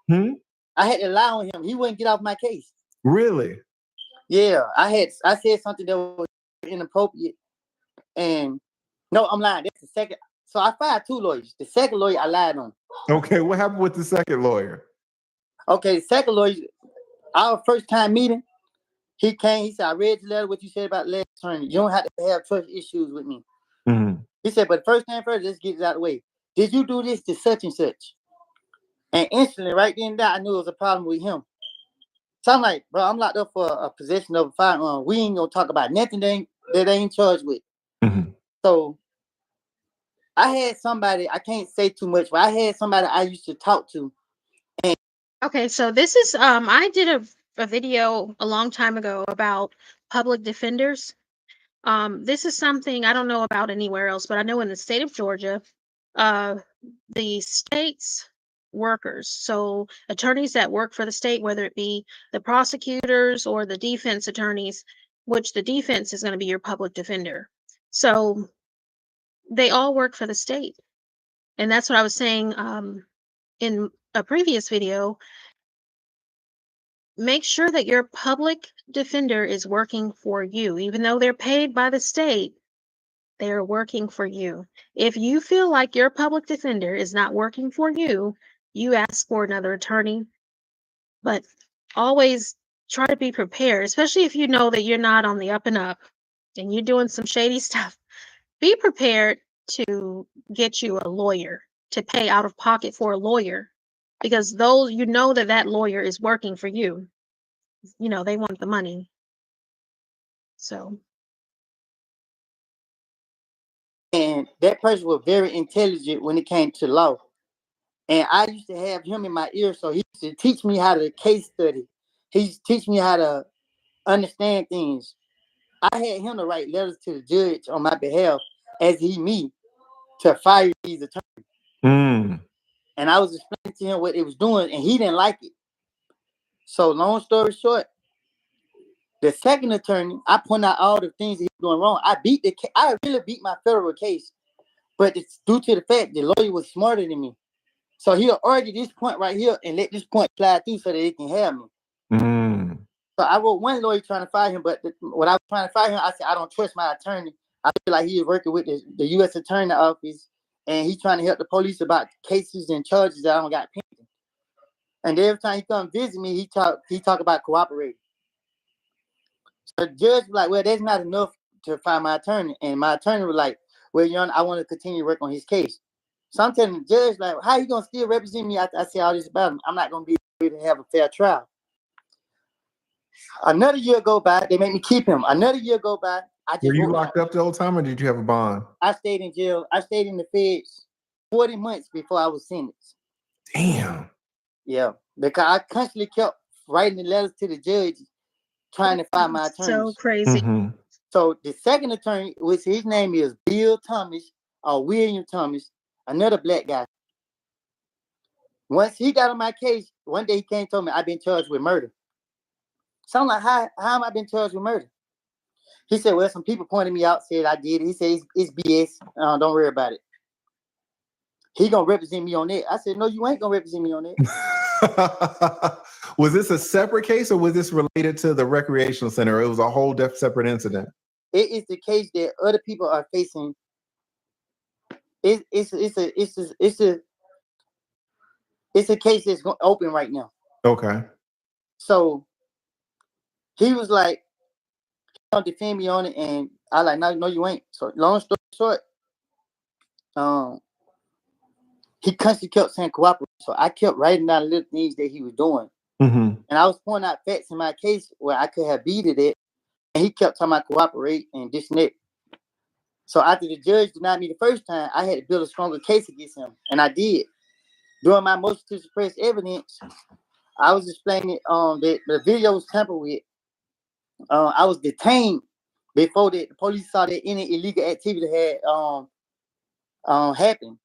Speaker 3: Hmm?
Speaker 2: I had to lie on him. He wouldn't get off my case.
Speaker 3: Really?
Speaker 2: Yeah, I said something that was inappropriate. And no, I'm lying. That's the second. So I fired 2 lawyers. The second lawyer I lied on.
Speaker 3: Okay, what happened with the second lawyer?
Speaker 2: Okay, the second lawyer, our first time meeting, he came, he said, I read the letter, what you said about the last attorney. You don't have to have trust issues with me.
Speaker 3: Mm-hmm.
Speaker 2: He said, but first thing first, let's get it out of the way. Did you do this to such and such? And instantly, right then and there, I knew it was a problem with him. So I'm like, bro, I'm locked up for a possession of a firearm. We ain't gonna talk about nothing that they ain't charged with.
Speaker 3: Mm-hmm.
Speaker 2: So I had somebody, I can't say too much, but I had somebody I used to talk to.
Speaker 1: Okay, so this is I did a video a long time ago about public defenders. This is something I don't know about anywhere else, but I know in the state of Georgia, the state's workers, so attorneys that work for the state, whether it be the prosecutors or the defense attorneys, which the defense is going to be your public defender. So they all work for the state. And that's what I was saying in a previous video. Make sure that your public defender is working for you. Even though they're paid by the state, they are working for you. If you feel like your public defender is not working for you, you ask for another attorney. But always try to be prepared, especially if you know that you're not on the up and up and you're doing some shady stuff. Be prepared to get you a lawyer, to pay out of pocket for a lawyer, because those, you know that that lawyer is working for you. You know, they want the money. So,
Speaker 2: And that person was very intelligent when it came to law. And I used to have him in my ear, so he used to teach me how to case study. He used to teach me how to understand things. I had him to write letters to the judge on my behalf as me to fire these attorneys.
Speaker 3: Mm.
Speaker 2: And I was explaining to him what it was doing, and he didn't like it. So long story short, the second attorney, I pointed out all the things he was doing wrong. I really beat my federal case, but it's due to the fact the lawyer was smarter than me. So he'll argue this point right here and let this point fly through so that they can have me.
Speaker 3: Mm.
Speaker 2: So I wrote one lawyer trying to fire him, but when I was trying to fire him, I said, I don't trust my attorney. I feel like he is working with the U.S. Attorney Office, and he's trying to help the police about cases and charges that I don't got pending. And every time he come visit me, he talk about cooperating. So the judge was like, well, that's not enough to fire my attorney. And my attorney was like, well, Your Honor, I want to continue to work on his case. So I'm telling the judge, like, how you going to still represent me after I say all this about him? I'm not going to be able to have a fair trial. Another year go by, they make me keep him. Another year go by.
Speaker 3: Were you locked up the whole time, or did you have a bond?
Speaker 2: I stayed in jail. I stayed in the feds 40 months before I was sentenced.
Speaker 3: Damn.
Speaker 2: Yeah, because I constantly kept writing the letters to the judge trying to find my attorneys.
Speaker 1: so crazy.
Speaker 3: Mm-hmm.
Speaker 2: So the second attorney, which his name is Bill Thomas or William Thomas, another black guy. Once he got on my case, one day he came and told me I've been charged with murder. So I'm like, how am I been charged with murder? He said, well, some people pointed me out, said I did it. He said, it's BS. Don't worry about it. He gonna represent me on that. I said, no, you ain't gonna represent me on that.
Speaker 3: Was this a separate case, or was this related to the recreational center? It was a whole separate incident.
Speaker 2: It is the case that other people are facing. It's a case that's open right now.
Speaker 3: Okay.
Speaker 2: So he was like, don't defend me on it, and I like, no, you ain't. So long story short, he constantly kept saying cooperate. So I kept writing down little things that he was doing.
Speaker 3: Mm-hmm.
Speaker 2: And I was pointing out facts in my case where I could have beated it, and he kept talking about cooperate and this and that. So after the judge denied me the first time, I had to build a stronger case against him, and I did. During my motion to suppress evidence, I was explaining that the video was tampered with. I was detained before the police saw that any illegal activity had happened.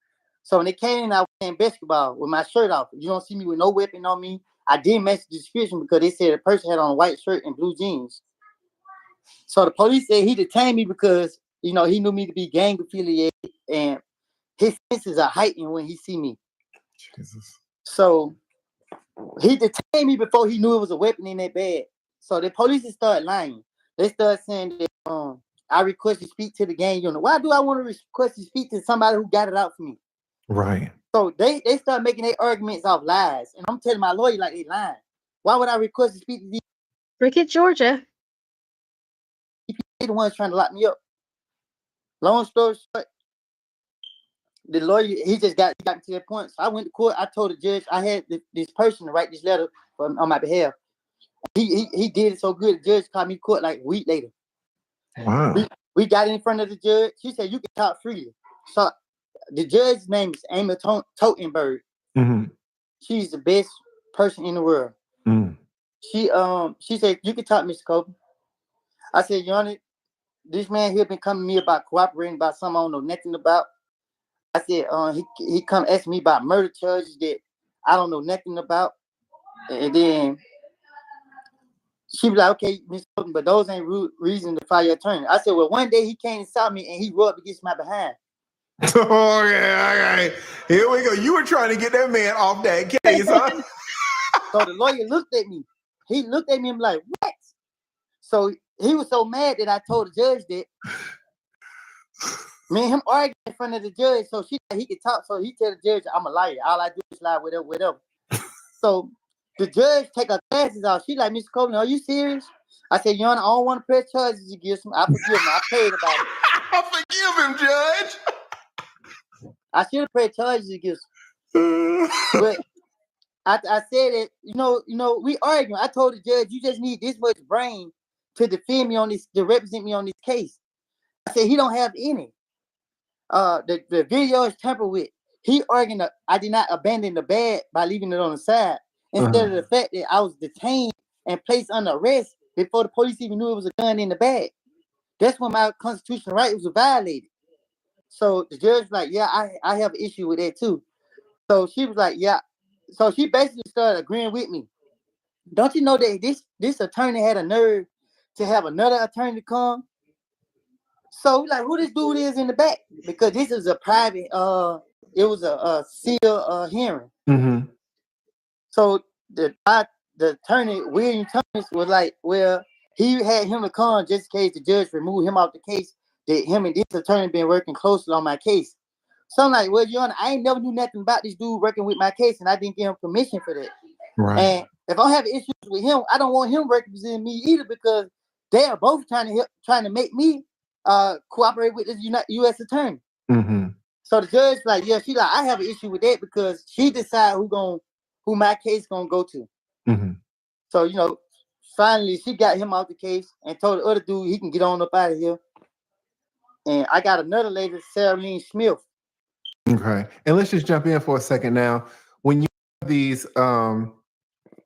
Speaker 2: So when they came in, I was playing basketball with my shirt off. You don't see me with no weapon on me. I didn't match the description because they said the person had on a white shirt and blue jeans. So the police said he detained me because, he knew me to be gang affiliated and his senses are heightened when he see me.
Speaker 3: Jesus.
Speaker 2: So he detained me before he knew it was a weapon in that bag. So the police started lying. They started saying that I request to speak to the gang unit. Why do I want to request to speak to somebody who got it out for me?
Speaker 3: Right.
Speaker 2: So they start making their arguments off lies. And I'm telling my lawyer like they lying. Why would I request to speak to these
Speaker 1: Rickett, Georgia.
Speaker 2: people? They the ones trying to lock me up. Long story short, the lawyer, he got me to that point. So I went to court. I told the judge I had this person to write this letter on my behalf. He did it so good. The judge called me to court like a week later.
Speaker 3: Wow.
Speaker 2: We got in front of the judge. She said, you can talk freely. So the judge's name is Amy Totenberg.
Speaker 3: Mm-hmm.
Speaker 2: She's the best person in the world.
Speaker 3: Mm.
Speaker 2: She said, you can talk, Mr. Copeland. I said, Your Honor, this man here been coming to me about cooperating about something I don't know nothing about. I said, he come ask me about murder charges that I don't know nothing about. And then she was like, okay, Mr. Copeland, but those ain't reason to fire your attorney. I said, well, one day he came and saw me and he rubbed against my behind.
Speaker 3: Oh, yeah, okay. Here we go. You were trying to get that man off that case, huh?
Speaker 2: So the lawyer looked at me. He looked at me and like, what? So he was so mad that I told the judge that me and him arguing in front of the judge. So he could talk. So he tell the judge, I'm a liar. All I do is lie, whatever. So the judge take her glasses off. She like, Mr. Copeland, are you serious? I said, Your Honor, I don't want to press charges against him. I forgive him. I prayed about it.
Speaker 3: I forgive him, Judge.
Speaker 2: I should have pressed charges against him. But I said that, we arguing. I told the judge, you just need this much brain to defend me on this, to represent me on this case. I said, he don't have any. The video is tampered with. He arguing I did not abandon the bag by leaving it on the side. Instead of the fact that I was detained and placed under arrest before the police even knew it was a gun in the bag. That's when my constitutional right was violated. So the judge was like, yeah, I have an issue with that too. So she was like, yeah. So she basically started agreeing with me. Don't you know that this attorney had a nerve to have another attorney come? So like, who this dude is in the back? Because this is a private, it was a sealed hearing.
Speaker 3: Mm-hmm.
Speaker 2: So the attorney, William Thomas, was like, well, he had him to come just in case the judge removed him off the case. That him and this attorney been working closely on my case. So I'm like, well, Your Honor, I ain't never knew nothing about this dude working with my case, and I didn't give him permission for that.
Speaker 3: Right.
Speaker 2: And if I'm having issues with him, I don't want him representing me either, because they are both trying to make me cooperate with this U.S. attorney.
Speaker 3: Mm-hmm.
Speaker 2: So the judge like, yeah, she like, I have an issue with that because she decide who my case gonna go to.
Speaker 3: Mm-hmm.
Speaker 2: So finally she got him out the case and told the other dude he can get on up out of here. And I got another lady, Sarah Lynn Smith.
Speaker 3: Okay, and let's just jump in for a second now. When you have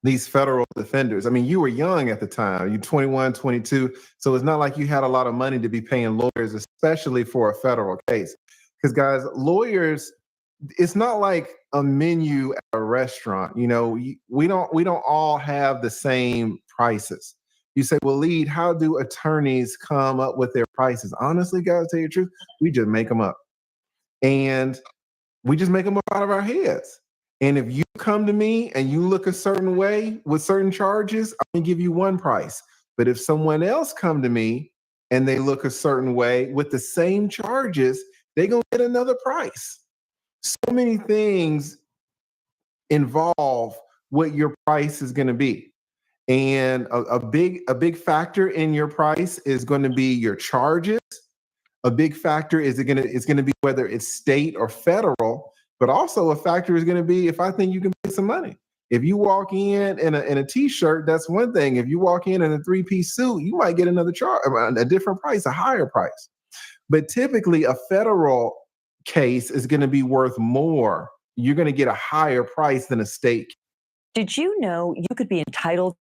Speaker 3: these federal defenders, I mean, you were young at the time. You're 21, 22, so it's not like you had a lot of money to be paying lawyers, especially for a federal case. Because guys, lawyers, it's not like a menu at a restaurant. We don't all have the same prices. You say, well, Lead, how do attorneys come up with their prices? Honestly, guys, tell you the truth, we just make them up. And we just make them up out of our heads. And if you come to me and you look a certain way with certain charges, I'm gonna give you one price. But if someone else come to me and they look a certain way with the same charges, they're gonna get another price. So many things involve what your price is gonna be. And a big factor in your price is going to be your charges. A big factor is going to be whether it's state or federal, but also a factor is going to be if I think you can pay some money. If you walk in a t-shirt, that's one thing. If you walk in a 3-piece suit, you might get another charge, a different price, a higher price. But typically a federal case is going to be worth more. You're going to get a higher price than a state.
Speaker 10: Did you know you could be entitled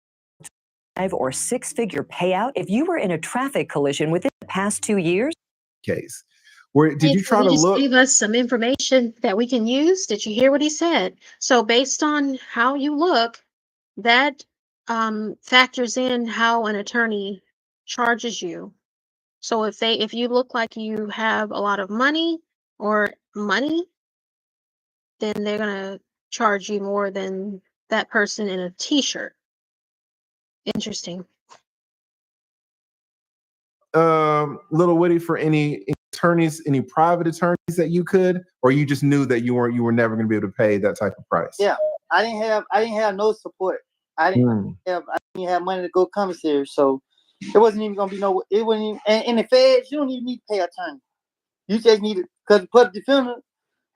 Speaker 10: to a 5- or 6-figure payout if you were in a traffic collision within the past 2 years?
Speaker 3: Case. Where did
Speaker 1: Hey,
Speaker 3: you
Speaker 1: so
Speaker 3: try
Speaker 1: he
Speaker 3: to
Speaker 1: just
Speaker 3: look?
Speaker 1: gave us some information that we can use. Did you hear what he said? So based on how you look, that factors in how an attorney charges you. So if you look like you have a lot of money or money, then they're gonna charge you more than that person in a t-shirt. Interesting.
Speaker 3: Little Witty, for any attorneys, any private attorneys that you could, or you just knew that you were never going to be able to pay that type of price?
Speaker 2: Yeah, I didn't have no support. I didn't have money to go commissary, so it wasn't even gonna be no. It wasn't even. And in the feds, you don't even need to pay attorney. You just need it because the public defender,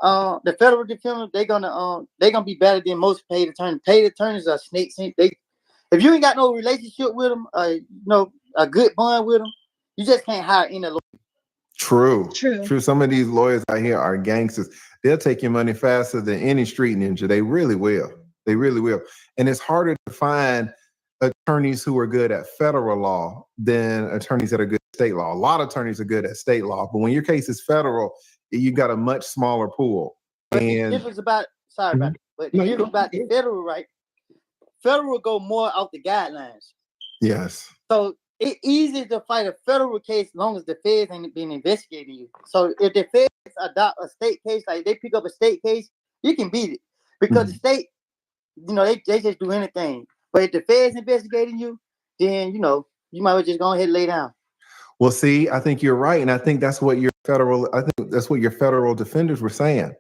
Speaker 2: the federal defender, they're gonna be better than most paid attorneys. Paid attorneys are snakes. If you ain't got no relationship with them, a good bond with them, you just can't hire any lawyer.
Speaker 3: True.
Speaker 1: True.
Speaker 3: Some of these lawyers out here are gangsters. They'll take your money faster than any street ninja. They really will. They really will. And it's harder to find attorneys who are good at federal law than attorneys that are good at state law. A lot of attorneys are good at state law, but when your case is federal, you got a much smaller pool.
Speaker 2: But
Speaker 3: And
Speaker 2: the difference about the difference about the federal, right? Federal go more off the guidelines.
Speaker 3: yes.
Speaker 2: So it's easy to fight a federal case as long as the feds ain't been investigating you. So if the feds adopt a state case, like they pick up a state case, you can beat it. Because the state, they just do anything. But if the feds investigating you, then you might as well just go ahead and lay down.
Speaker 3: Well, see, I think you're right. And I think that's what your federal defenders were saying.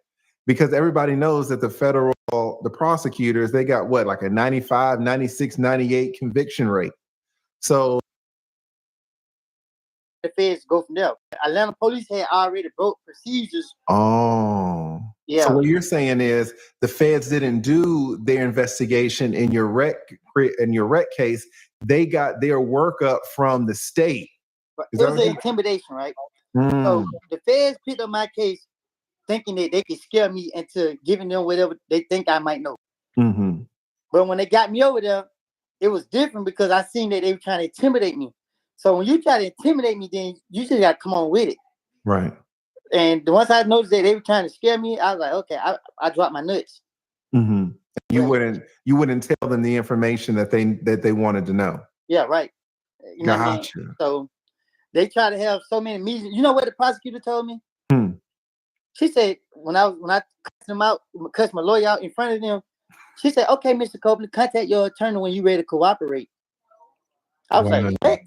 Speaker 3: Because everybody knows that the prosecutors, they got what, like a 95, 96, 98 conviction rate. So
Speaker 2: the feds go from there. Atlanta police had already broke procedures.
Speaker 3: Oh.
Speaker 2: Yeah.
Speaker 3: So what you're saying is the feds didn't do their investigation in your wreck case. They got their workup from the state.
Speaker 2: It was an intimidation, right? So the feds picked up my case thinking that they could scare me into giving them whatever they think I might know.
Speaker 3: Mm-hmm.
Speaker 2: But when they got me over there, it was different because I seen that they were trying to intimidate me. So when you try to intimidate me, then you just got to come on with it.
Speaker 3: Right.
Speaker 2: And once I noticed that they were trying to scare me, I was like, okay, I dropped my nuts.
Speaker 3: Mm-hmm. You wouldn't tell them the information that they wanted to know.
Speaker 2: Yeah, right. You know what I mean? So they try to have so many meetings. You know what the prosecutor told me? She said when I cussed my lawyer out in front of them, she said, "Okay, Mr. Copeland, contact your attorney when you're ready to cooperate." I was like, "What?"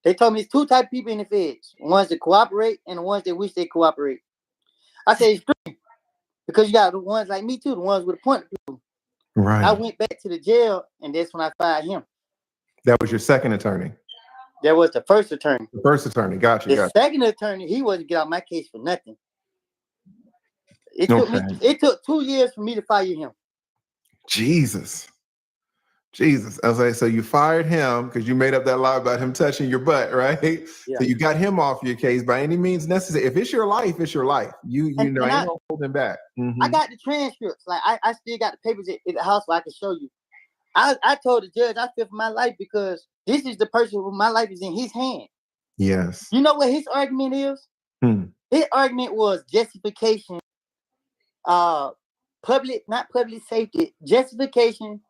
Speaker 2: They told me it's two types of people in the feds: ones that cooperate and the ones that wish they cooperate. I said it's three because you got the ones like me too, the ones with a point of view.
Speaker 3: Right.
Speaker 2: I went back to the jail, and that's when I fired him.
Speaker 3: That was your second attorney.
Speaker 2: That was the first attorney.
Speaker 3: The first attorney, gotcha.
Speaker 2: The second attorney, he wasn't get out my case for nothing. It took 2 years for me to fire him.
Speaker 3: Jesus. I was like, so you fired him because you made up that lie about him touching your butt, right? Yeah. So you got him off your case by any means necessary. If it's your life, it's your life. You ain't no holding back. Mm-hmm.
Speaker 2: I got the transcripts. Like I still got the papers at the house where I can show you. I told the judge I fear for my life because this is the person who my life is in his hand.
Speaker 3: Yes.
Speaker 2: You know what his argument is? His argument was justification, not public safety, justification.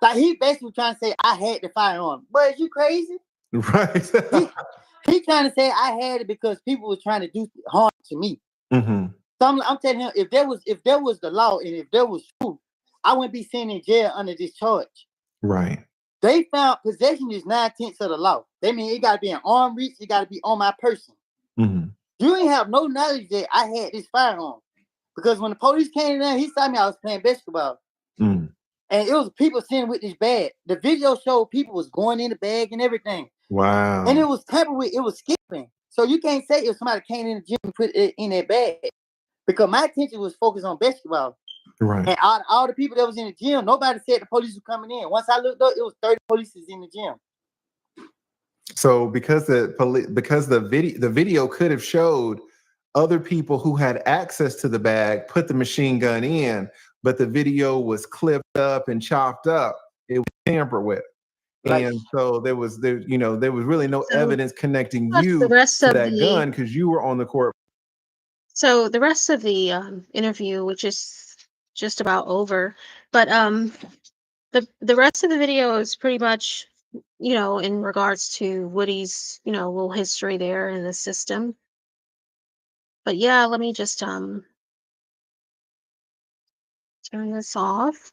Speaker 2: Like he basically trying to say I had the firearm. But is you crazy?
Speaker 3: Right.
Speaker 2: he trying to say I had it because people were trying to do harm to me.
Speaker 3: Mm-hmm.
Speaker 2: So I'm telling him if there was the law and if there was truth, I wouldn't be sitting in jail under this charge.
Speaker 3: Right.
Speaker 2: They found possession is 9/10 of the law. They mean it got to be an arm reach. It got to be on my person.
Speaker 3: Mm-hmm.
Speaker 2: You ain't have no knowledge that I had this firearm because when the police came in, he saw me. I was playing basketball, and it was people sitting with this bag. The video showed people was going in the bag and everything.
Speaker 3: Wow.
Speaker 2: And it was tampered with. It was skipping. So you can't say if somebody came in the gym and put it in their bag because my attention was focused on basketball.
Speaker 3: Right.
Speaker 2: And all the people that was in the gym, nobody said the police were coming in. Once I looked up, it was 30 police in the gym.
Speaker 3: So because the video could have showed other people who had access to the bag put the machine gun in, but the video was clipped up and chopped up. It was tampered with. Right. And so there was really no evidence connecting you to that gun because you were on the court
Speaker 1: So the rest of the interview, which is just about over, but the rest of the video is pretty much, in regards to Woody's, little history there in the system. But yeah, let me just turn this off.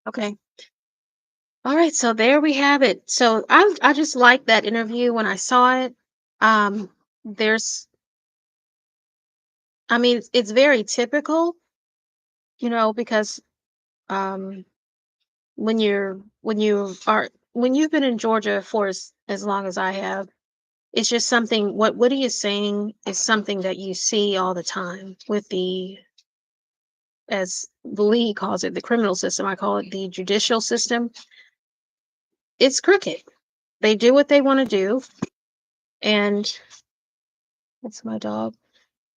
Speaker 1: Okay. All right, so there we have it. So I just liked that interview when I saw it. There's I mean, it's very typical, because um when you've been in Georgia for as long as I have, it's just something what Woody is saying is something that you see all the time with the, as the league calls it, the criminal system. I call it the judicial system. It's crooked. They do what they want to do, and that's my dog.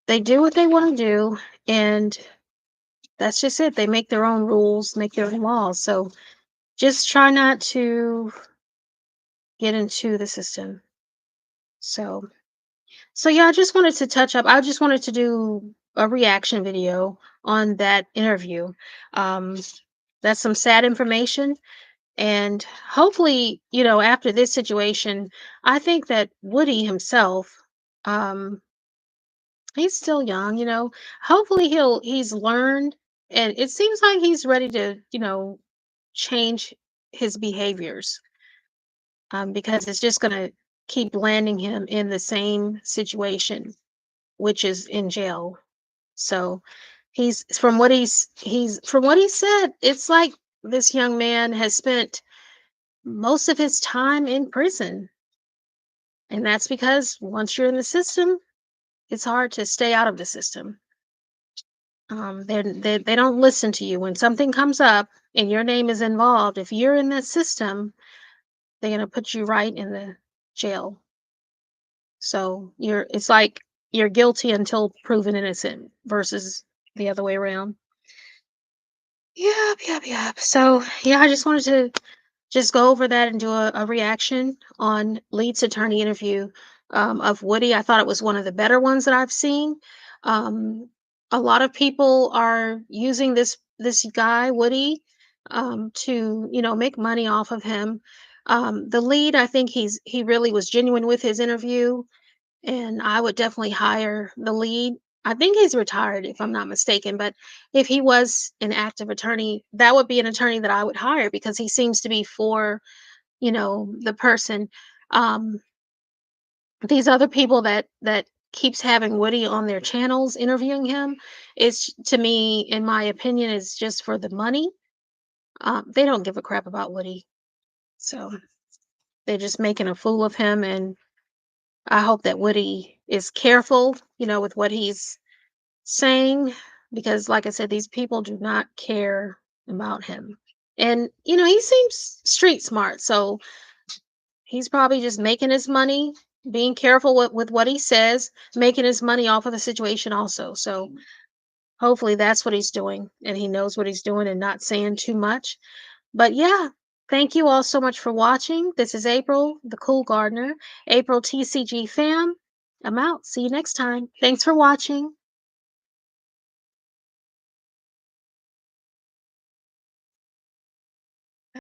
Speaker 1: They do what they want to do, and that's just it. They make their own rules, make their own laws. So just try not to get into the system. So yeah, I just wanted to touch up. I just wanted to do a reaction video on that interview. Um, that's some sad information. And hopefully, after this situation, I think that Woody himself, um, he's still young, hopefully he's learned, and it seems like he's ready to, change his behaviors, because it's just going to keep landing him in the same situation, which is in jail. So he's from what he said, it's like this young man has spent most of his time in prison. And that's because once you're in the system, it's hard to stay out of the system. They don't listen to you when something comes up and your name is involved. If you're in the system, they're gonna put you right in the jail. So it's like you're guilty until proven innocent versus the other way around. Yep, yep, yep. So yeah, I just wanted to just go over that and do a reaction on Leeds attorney interview, of Woody. I thought it was one of the better ones that I've seen. Um, a lot of people are using this guy Woody, to make money off of him. The lead, I think he really was genuine with his interview, and I would definitely hire the lead. I think he's retired, if I'm not mistaken, but if he was an active attorney, that would be an attorney that I would hire because he seems to be for, the person. Um, these other people that keeps having Woody on their channels interviewing him is, to me, in my opinion, is just for the money. They don't give a crap about Woody, so they're just making a fool of him, and I hope that Woody is careful, with what he's saying, because like I said, these people do not care about him. And he seems street smart, so he's probably just making his money, being careful with what he says, making his money off of the situation also. So hopefully that's what he's doing, and he knows what he's doing and not saying too much. But yeah, thank you all so much for watching. This is April, the Cool Gardener. April TCG fam. I'm out. See you next time. Thanks for watching.